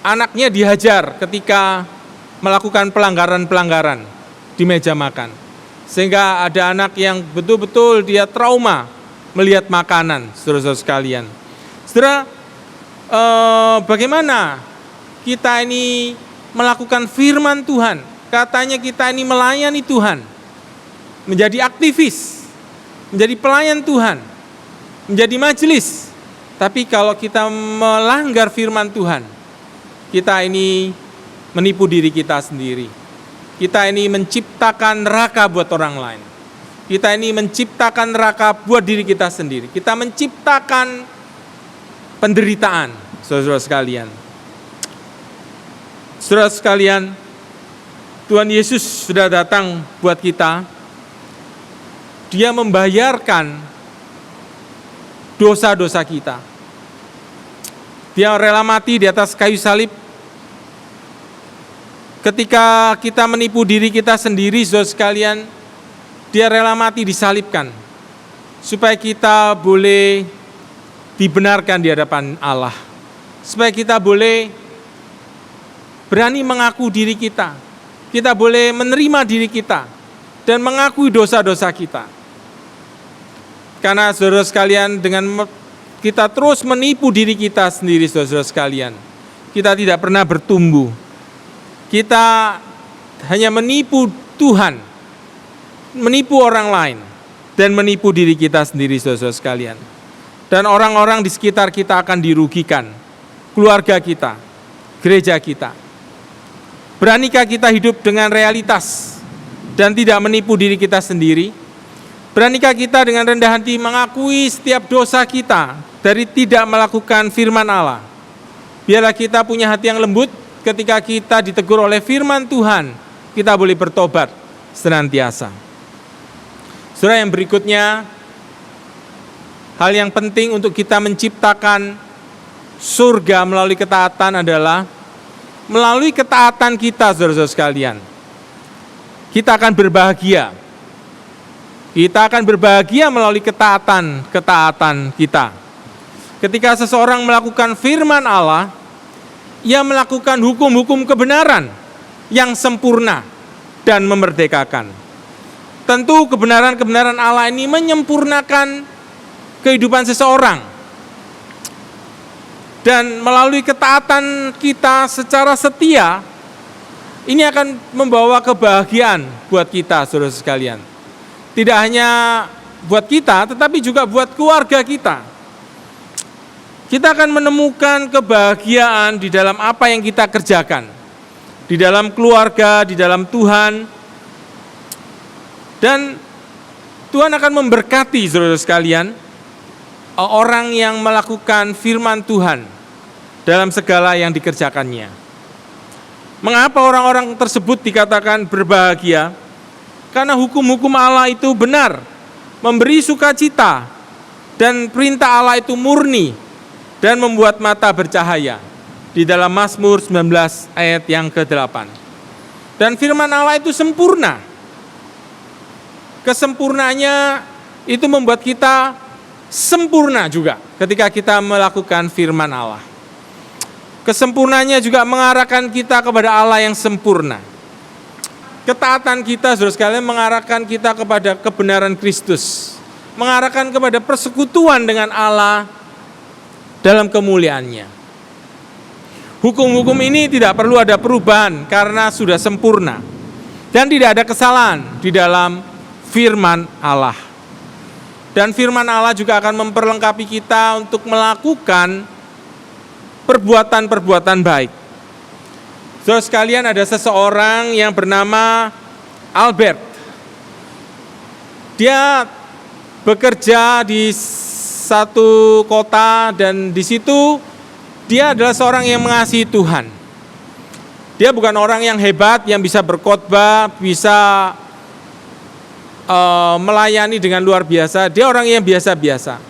anaknya dihajar ketika melakukan pelanggaran-pelanggaran di meja makan. Sehingga ada anak yang betul-betul dia trauma melihat makanan, saudara-saudara sekalian. Saudara, bagaimana kita ini melakukan firman Tuhan katanya kita ini melayani Tuhan, menjadi aktivis, menjadi pelayan Tuhan, menjadi majelis. Tapi kalau kita melanggar firman Tuhan, kita ini menipu diri kita sendiri. Kita ini menciptakan neraka buat orang lain. Kita ini menciptakan neraka buat diri kita sendiri. Kita menciptakan penderitaan, saudara sekalian. Saudara sekalian, Tuhan Yesus sudah datang buat kita. Dia membayarkan dosa-dosa kita. Dia rela mati di atas kayu salib. Ketika kita menipu diri kita sendiri, saudara sekalian, Dia rela mati disalibkan, supaya kita boleh dibenarkan di hadapan Allah. Supaya kita boleh berani mengaku diri kita. Kita boleh menerima diri kita dan mengakui dosa-dosa kita. Karena saudara sekalian, dengan kita terus menipu diri kita sendiri, saudara sekalian, kita tidak pernah bertumbuh. Kita hanya menipu Tuhan, menipu orang lain, dan menipu diri kita sendiri, saudara sekalian. Dan orang-orang di sekitar kita akan dirugikan, keluarga kita, gereja kita. Beranikah kita hidup dengan realitas dan tidak menipu diri kita sendiri? Beranikah kita dengan rendah hati mengakui setiap dosa kita dari tidak melakukan firman Allah? Biarlah kita punya hati yang lembut ketika kita ditegur oleh firman Tuhan, kita boleh bertobat senantiasa. Saudara, yang berikutnya, hal yang penting untuk kita menciptakan surga melalui ketaatan adalah melalui ketaatan kita, saudara-saudara sekalian. Kita akan berbahagia. Kita akan berbahagia melalui ketaatan kita. Ketika seseorang melakukan firman Allah, ia melakukan hukum-hukum kebenaran yang sempurna dan memerdekakan. Tentu kebenaran-kebenaran Allah ini menyempurnakan kehidupan seseorang. Dan melalui ketaatan kita secara setia, ini akan membawa kebahagiaan buat kita, saudara sekalian. Tidak hanya buat kita, tetapi juga buat keluarga kita. Kita akan menemukan kebahagiaan di dalam apa yang kita kerjakan. Di dalam keluarga, di dalam Tuhan. Dan Tuhan akan memberkati, saudara sekalian, orang yang melakukan firman Tuhan dalam segala yang dikerjakannya. Mengapa orang-orang tersebut dikatakan berbahagia? Karena hukum-hukum Allah itu benar, memberi sukacita, dan perintah Allah itu murni, dan membuat mata bercahaya. Di dalam Mazmur 19 ayat yang ke-8. Dan firman Allah itu sempurna. Kesempurnaannya itu membuat kita sempurna juga ketika kita melakukan firman Allah. Kesempurnaannya juga mengarahkan kita kepada Allah yang sempurna. Ketaatan kita, saudara sekalian, mengarahkan kita kepada kebenaran Kristus. Mengarahkan kepada persekutuan dengan Allah dalam kemuliaannya. Hukum-hukum ini tidak perlu ada perubahan karena sudah sempurna. Dan tidak ada kesalahan di dalam firman Allah. Dan firman Allah juga akan memperlengkapi kita untuk melakukan perbuatan-perbuatan baik. Saudara sekalian, ada seseorang yang bernama Albert. Dia bekerja di satu kota dan di situ dia adalah seorang yang mengasihi Tuhan. Dia bukan orang yang hebat, yang bisa berkhotbah, bisa melayani dengan luar biasa. Dia orang yang biasa-biasa.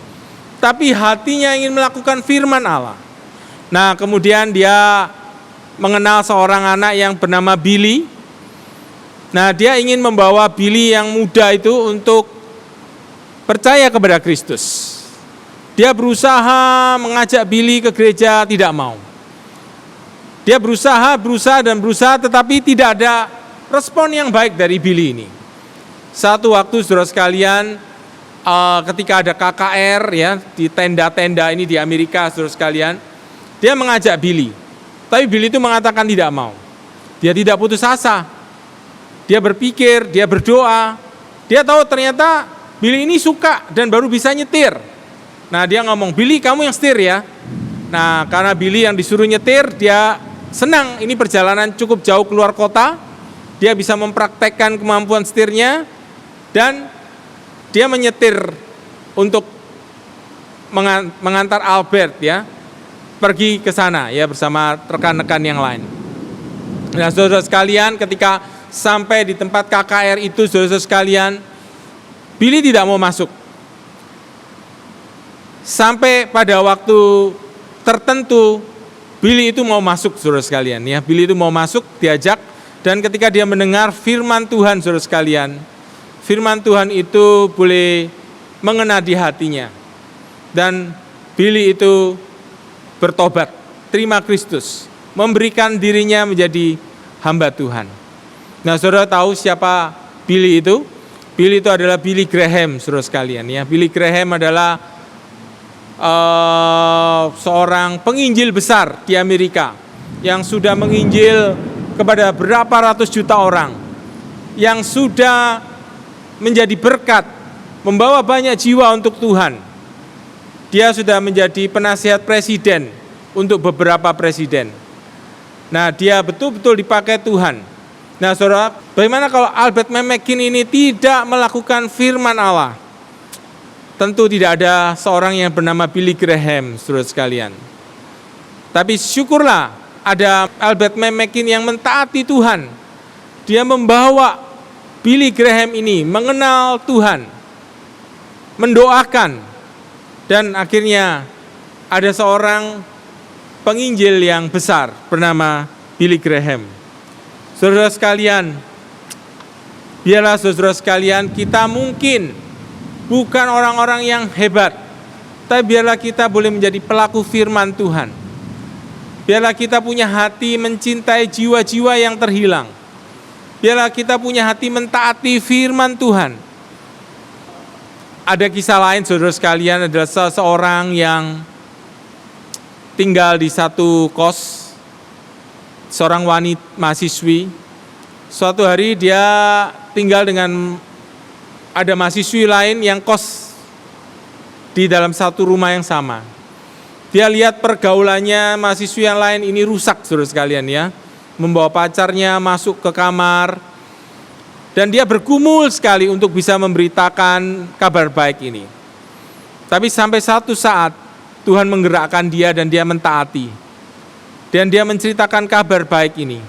Tapi hatinya ingin melakukan firman Allah. Nah, kemudian dia mengenal seorang anak yang bernama Billy. Nah, dia ingin membawa Billy yang muda itu untuk percaya kepada Kristus. Dia berusaha mengajak Billy ke gereja, tidak mau. Dia berusaha, tetapi tidak ada respon yang baik dari Billy ini. Satu waktu, saudara sekalian, ketika ada KKR ya di tenda-tenda ini di Amerika, saudara sekalian, dia mengajak Billy. Tapi Billy itu mengatakan tidak mau. Dia tidak putus asa. Dia berpikir, dia berdoa, dia tahu ternyata Billy ini suka dan baru bisa nyetir. Nah dia ngomong, Billy kamu yang setir ya. Nah karena Billy yang disuruh nyetir, dia senang, ini perjalanan cukup jauh keluar kota. Dia bisa mempraktekkan kemampuan setirnya dan dia menyetir untuk mengantar Albert ya pergi ke sana ya bersama rekan-rekan yang lain. Nah, saudara sekalian, ketika sampai di tempat KKR itu, saudara sekalian, Billy tidak mau masuk. Sampai pada waktu tertentu, Billy itu mau masuk, saudara sekalian ya. Billy itu mau masuk, diajak, dan ketika dia mendengar firman Tuhan, saudara sekalian, firman Tuhan itu boleh mengena di hatinya. Dan Billy itu bertobat, terima Kristus, memberikan dirinya menjadi hamba Tuhan. Nah, saudara tahu siapa Billy itu? Billy itu adalah Billy Graham, saudara sekalian ya. Billy Graham adalah seorang penginjil besar di Amerika yang sudah menginjil kepada berapa ratus juta orang, yang sudah menjadi berkat, membawa banyak jiwa untuk Tuhan. Dia sudah menjadi penasihat presiden untuk beberapa presiden. Nah, dia betul-betul dipakai Tuhan. Nah, saudara, bagaimana kalau Albert McMakin ini tidak melakukan firman Allah? Tentu tidak ada seorang yang bernama Billy Graham, saudara sekalian. Tapi syukurlah ada Albert McMakin yang mentaati Tuhan. Dia membawa Billy Graham ini mengenal Tuhan, mendoakan, dan akhirnya ada seorang penginjil yang besar bernama Billy Graham. Saudara sekalian, biarlah saudara sekalian, kita mungkin bukan orang-orang yang hebat, tapi biarlah kita boleh menjadi pelaku firman Tuhan. Biarlah kita punya hati mencintai jiwa-jiwa yang terhilang. Biarlah kita punya hati mentaati firman Tuhan. Ada kisah lain, saudara sekalian, adalah seseorang yang tinggal di satu kos, seorang wanita mahasiswi. Suatu hari dia tinggal dengan ada mahasiswi lain yang kos di dalam satu rumah yang sama. Dia lihat pergaulannya mahasiswi yang lain ini rusak, saudara sekalian ya. Membawa pacarnya masuk ke kamar. Dan dia bergumul sekali untuk bisa memberitakan kabar baik ini. Tapi sampai satu saat Tuhan menggerakkan dia dan dia mentaati. Dan dia menceritakan kabar baik ini.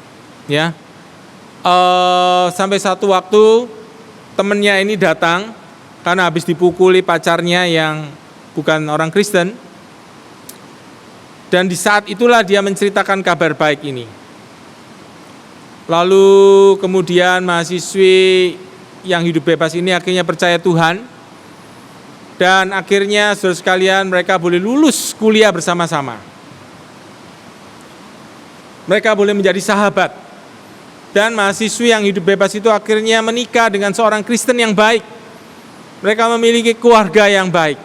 Ya, sampai satu waktu temannya ini datang karena habis dipukuli pacarnya yang bukan orang Kristen. Dan di saat itulah dia menceritakan kabar baik ini. Lalu kemudian mahasiswi yang hidup bebas ini akhirnya percaya Tuhan. Dan akhirnya saudara sekalian, mereka boleh lulus kuliah bersama-sama. Mereka boleh menjadi sahabat. Dan mahasiswi yang hidup bebas itu akhirnya menikah dengan seorang Kristen yang baik. Mereka memiliki keluarga yang baik.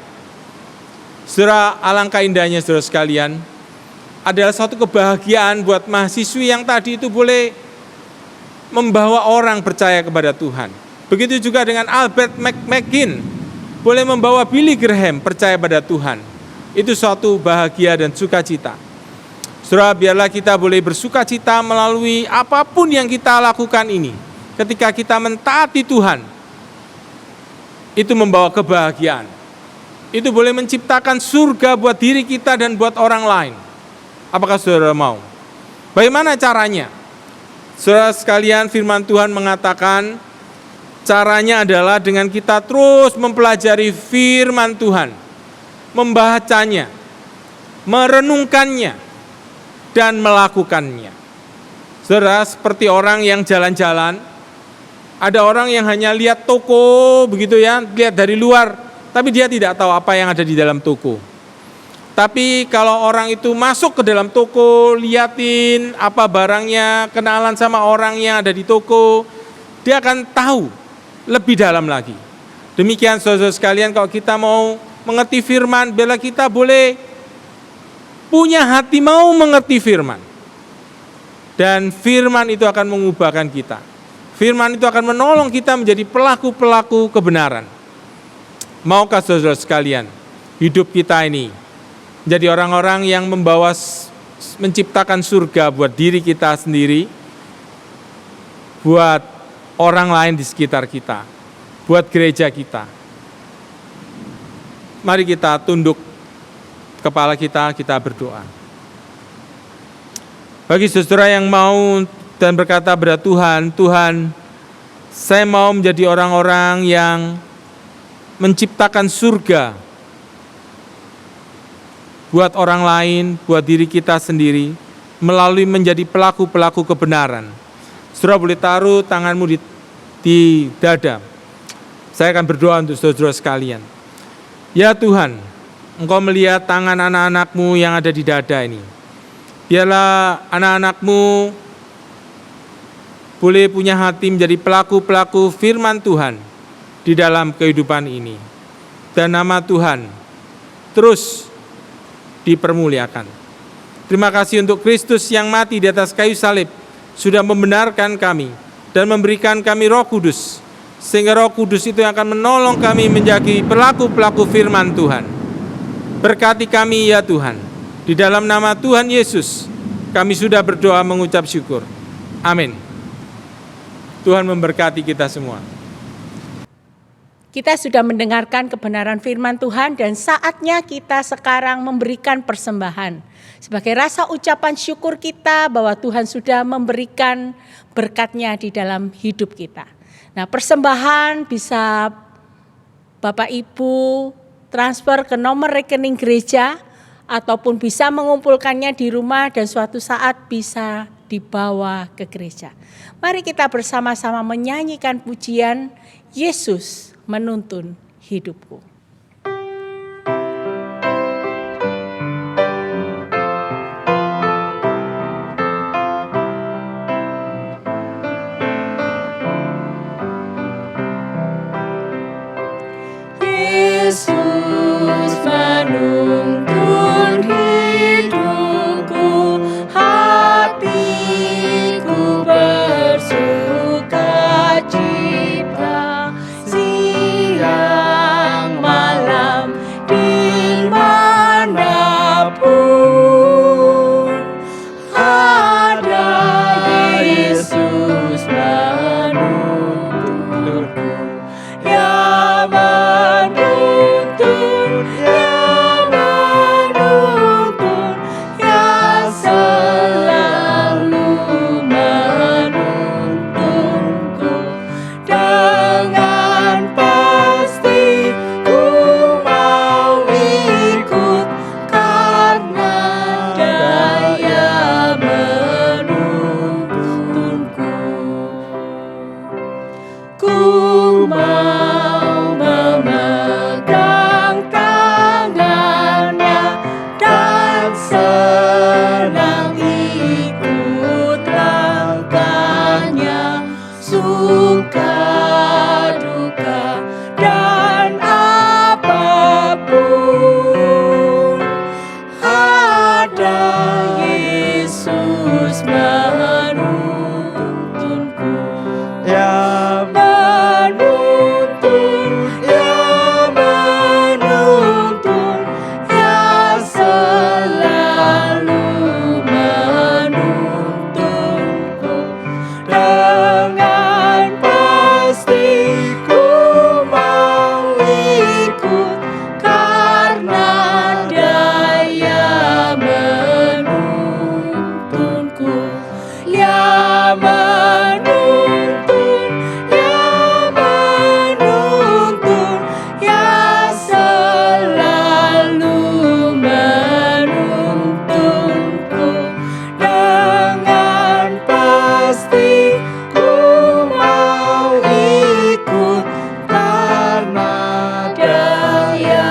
Saudara, alangkah indahnya saudara sekalian, adalah suatu kebahagiaan buat mahasiswi yang tadi itu boleh membawa orang percaya kepada Tuhan. Begitu juga dengan Albert McMakin, boleh membawa Billy Graham percaya pada Tuhan. Itu suatu bahagia dan sukacita. Saudara, biarlah kita boleh bersukacita melalui apapun yang kita lakukan ini. Ketika kita mentaati Tuhan, itu membawa kebahagiaan. Itu boleh menciptakan surga buat diri kita dan buat orang lain. Apakah saudara mau? Bagaimana caranya? Saudara sekalian, firman Tuhan mengatakan caranya adalah dengan kita terus mempelajari firman Tuhan, membacanya, merenungkannya, dan melakukannya. Saudara, seperti orang yang jalan-jalan, ada orang yang hanya lihat toko begitu ya, lihat dari luar, tapi dia tidak tahu apa yang ada di dalam toko. Tapi kalau orang itu masuk ke dalam toko, liatin apa barangnya, kenalan sama orang yang ada di toko, dia akan tahu lebih dalam lagi. Demikian saudara sekalian, kalau kita mau mengerti firman, biarlah kita boleh punya hati mau mengerti firman. Dan firman itu akan mengubahkan kita. Firman itu akan menolong kita menjadi pelaku-pelaku kebenaran. Maukah saudara sekalian, hidup kita ini menjadi orang-orang yang menciptakan surga buat diri kita sendiri, buat orang lain di sekitar kita, buat gereja kita. Mari kita tunduk kepala kita berdoa. Bagi saudara yang mau dan berkata kepada Tuhan, Tuhan, saya mau menjadi orang-orang yang menciptakan surga buat orang lain, buat diri kita sendiri, melalui menjadi pelaku-pelaku kebenaran. Saudara boleh taruh tanganmu di dada. Saya akan berdoa untuk saudara sekalian. Ya Tuhan, Engkau melihat tangan anak-anak-Mu yang ada di dada ini. Biarlah anak-anak-Mu boleh punya hati menjadi pelaku-pelaku firman Tuhan di dalam kehidupan ini. Dan nama Tuhan terus dipermuliakan. Terima kasih untuk Kristus yang mati di atas kayu salib, sudah membenarkan kami dan memberikan kami Roh Kudus, sehingga Roh Kudus itu yang akan menolong kami menjadi pelaku-pelaku firman Tuhan. Berkati kami ya Tuhan, di dalam nama Tuhan Yesus kami sudah berdoa mengucap syukur. Amin. Tuhan memberkati kita semua. Kita sudah mendengarkan kebenaran firman Tuhan dan saatnya kita sekarang memberikan persembahan. Sebagai rasa ucapan syukur kita bahwa Tuhan sudah memberikan berkat-Nya di dalam hidup kita. Nah, persembahan bisa Bapak Ibu transfer ke nomor rekening gereja ataupun bisa mengumpulkannya di rumah dan suatu saat bisa dibawa ke gereja. Mari kita bersama-sama menyanyikan pujian Yesus menuntun hidupku. Yesus menuntun hidupku, hatiku bersuka cita, siang malam dimanapun ada Yesus menuntunku, ya menuntun, ya menuntun, ya selalu menuntunku. Dengan pasti ku mau ikut karena Dia menuntunku. Ku mau memegang tangannya dan senang ikut langkahnya, suka duka dan apapun ada Yesus menuntunku. Ya menuntun, ya menuntun, ya selalu menuntunku. Dengan pasti ku mau ikut karena Dia menuntunku. Ya menuntun, ya menuntun, ya selalu menuntunku. Dengan pasti ku mau ikut karena Dia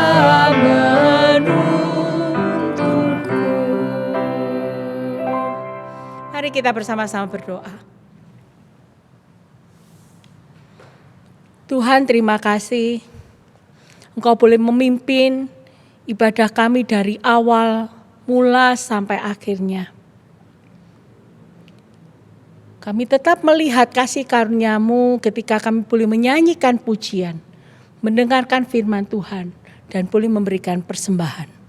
menuntunku. Mari kita bersama-sama berdoa. Tuhan, terima kasih Engkau boleh memimpin ibadah kami dari awal mula sampai akhirnya. Kami tetap melihat kasih karunia-Mu ketika kami boleh menyanyikan pujian, mendengarkan firman Tuhan, dan boleh memberikan persembahan.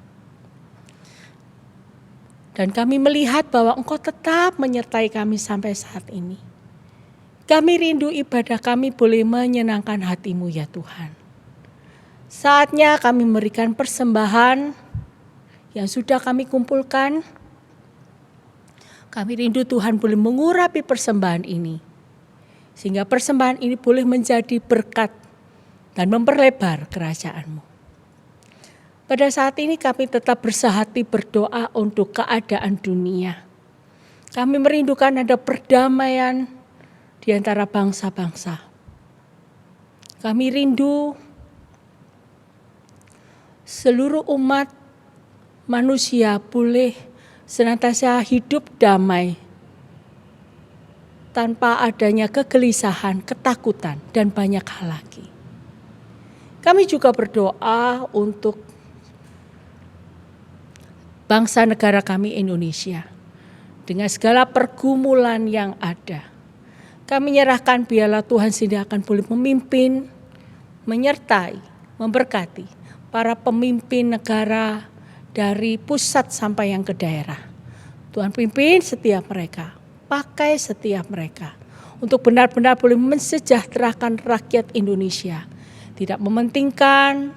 Dan kami melihat bahwa Engkau tetap menyertai kami sampai saat ini. Kami rindu ibadah kami boleh menyenangkan hati-Mu ya Tuhan. Saatnya kami memberikan persembahan yang sudah kami kumpulkan. Kami rindu Tuhan boleh mengurapi persembahan ini. Sehingga persembahan ini boleh menjadi berkat dan memperlebar kerajaan-Mu. Pada saat ini kami tetap bersehati berdoa untuk keadaan dunia. Kami merindukan ada perdamaian di antara bangsa-bangsa. Kami rindu seluruh umat manusia boleh senantiasa hidup damai tanpa adanya kegelisahan, ketakutan, dan banyak hal lagi. Kami juga berdoa untuk bangsa negara kami Indonesia dengan segala pergumulan yang ada. Kami menyerahkan biarlah Tuhan sendiri akan boleh memimpin, menyertai, memberkati para pemimpin negara dari pusat sampai yang ke daerah. Tuhan pimpin setiap mereka, pakai setiap mereka untuk benar-benar boleh mensejahterakan rakyat Indonesia. Tidak mementingkan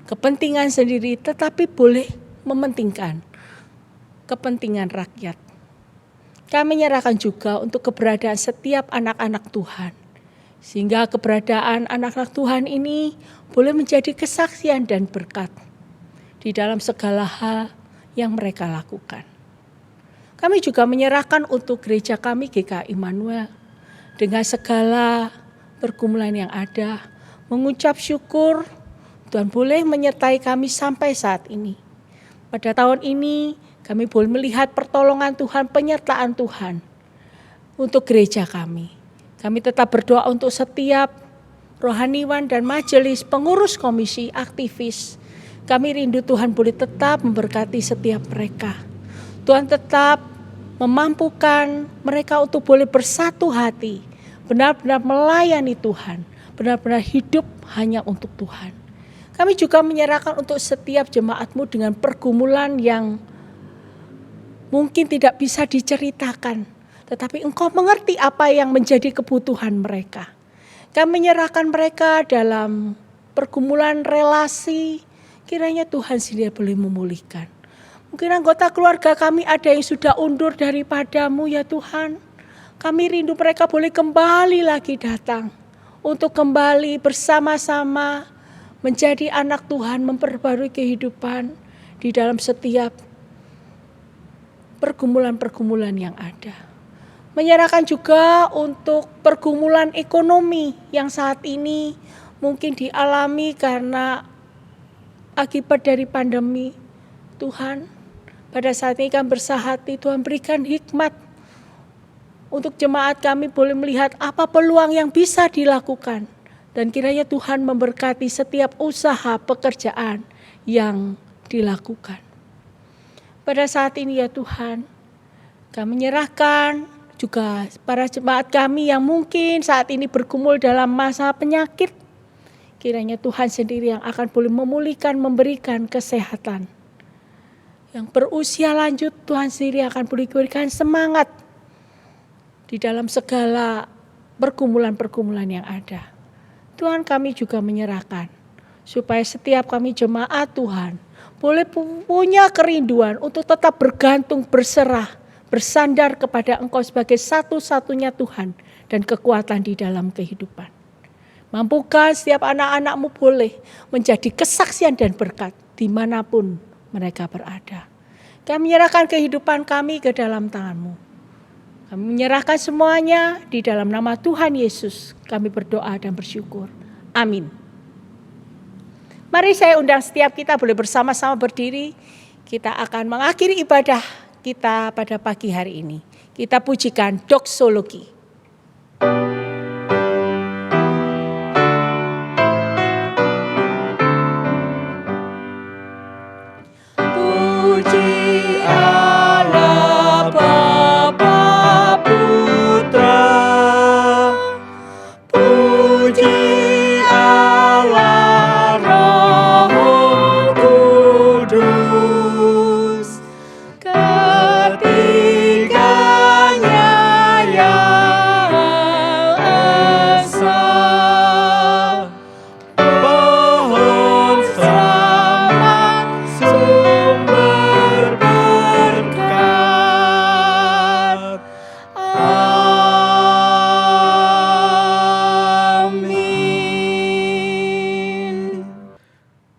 kepentingan sendiri, tetapi boleh mementingkan kepentingan rakyat. Kami menyerahkan juga untuk keberadaan setiap anak-anak Tuhan. Sehingga keberadaan anak-anak Tuhan ini boleh menjadi kesaksian dan berkat di dalam segala hal yang mereka lakukan. Kami juga menyerahkan untuk gereja kami GKI Immanuel dengan segala pergumulan yang ada, mengucap syukur Tuhan boleh menyertai kami sampai saat ini. Pada tahun ini kami boleh melihat pertolongan Tuhan, penyertaan Tuhan untuk gereja kami. Kami tetap berdoa untuk setiap rohaniwan dan majelis, pengurus komisi, aktivis. Kami rindu Tuhan boleh tetap memberkati setiap mereka. Tuhan tetap memampukan mereka untuk boleh bersatu hati, benar-benar melayani Tuhan, benar-benar hidup hanya untuk Tuhan. Kami juga menyerahkan untuk setiap jemaat-Mu dengan pergumulan yang mungkin tidak bisa diceritakan, tetapi Engkau mengerti apa yang menjadi kebutuhan mereka. Kami menyerahkan mereka dalam pergumulan relasi. Kiranya Tuhan sendiri boleh memulihkan. Mungkin anggota keluarga kami ada yang sudah undur daripada-Mu ya Tuhan. Kami rindu mereka boleh kembali lagi datang. Untuk kembali bersama-sama menjadi anak Tuhan, memperbarui kehidupan di dalam setiap pergumulan-pergumulan yang ada. Menyerahkan juga untuk pergumulan ekonomi yang saat ini mungkin dialami karena akibat dari pandemi. Tuhan, pada saat ini kami bersahati, Tuhan berikan hikmat untuk jemaat kami boleh melihat apa peluang yang bisa dilakukan. Dan kiranya Tuhan memberkati setiap usaha pekerjaan yang dilakukan. Pada saat ini ya Tuhan, kami menyerahkan juga para jemaat kami yang mungkin saat ini bergumul dalam masa penyakit. Kiranya Tuhan sendiri yang akan boleh memulihkan, memberikan kesehatan. Yang berusia lanjut, Tuhan sendiri akan boleh berikan semangat di dalam segala pergumulan-pergumulan yang ada. Tuhan, kami juga menyerahkan supaya setiap kami jemaat Tuhan boleh punya kerinduan untuk tetap bergantung, berserah, bersandar kepada Engkau sebagai satu-satunya Tuhan dan kekuatan di dalam kehidupan. Mampukan setiap anak-anak-Mu boleh menjadi kesaksian dan berkat dimanapun mereka berada. Kami menyerahkan kehidupan kami ke dalam tangan-Mu. Kami menyerahkan semuanya di dalam nama Tuhan Yesus. Kami berdoa dan bersyukur. Amin. Mari saya undang setiap kita boleh bersama-sama berdiri. Kita akan mengakhiri ibadah kita pada pagi hari ini. Kita pujikan doksologi. Puji Allah Bapa Putra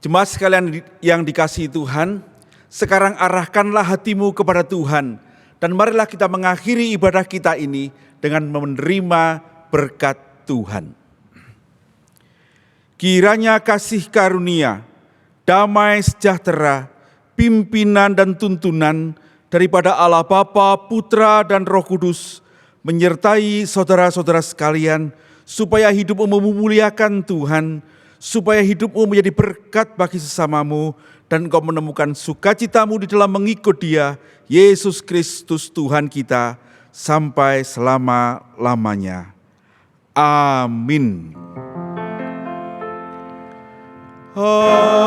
Jemaat sekalian yang dikasihi Tuhan, sekarang arahkanlah hatimu kepada Tuhan dan marilah kita mengakhiri ibadah kita ini dengan menerima berkat Tuhan. Kiranya kasih karunia, damai sejahtera, pimpinan dan tuntunan daripada Allah Bapa, Putra dan Roh Kudus menyertai saudara-saudara sekalian, supaya hidupmu memuliakan Tuhan, supaya hidupmu menjadi berkat bagi sesamamu, dan engkau menemukan sukacitamu di dalam mengikut Dia, Yesus Kristus Tuhan kita, sampai selama-lamanya. Amin. Amin.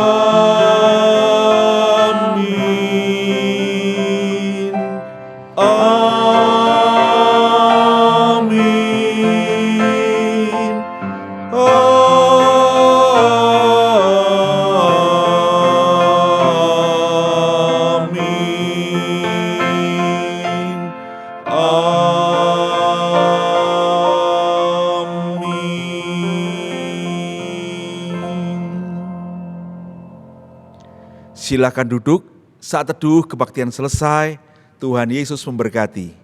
Amin. Amin. Silakan duduk. Saat teduh kebaktian selesai. Tuhan Yesus memberkati.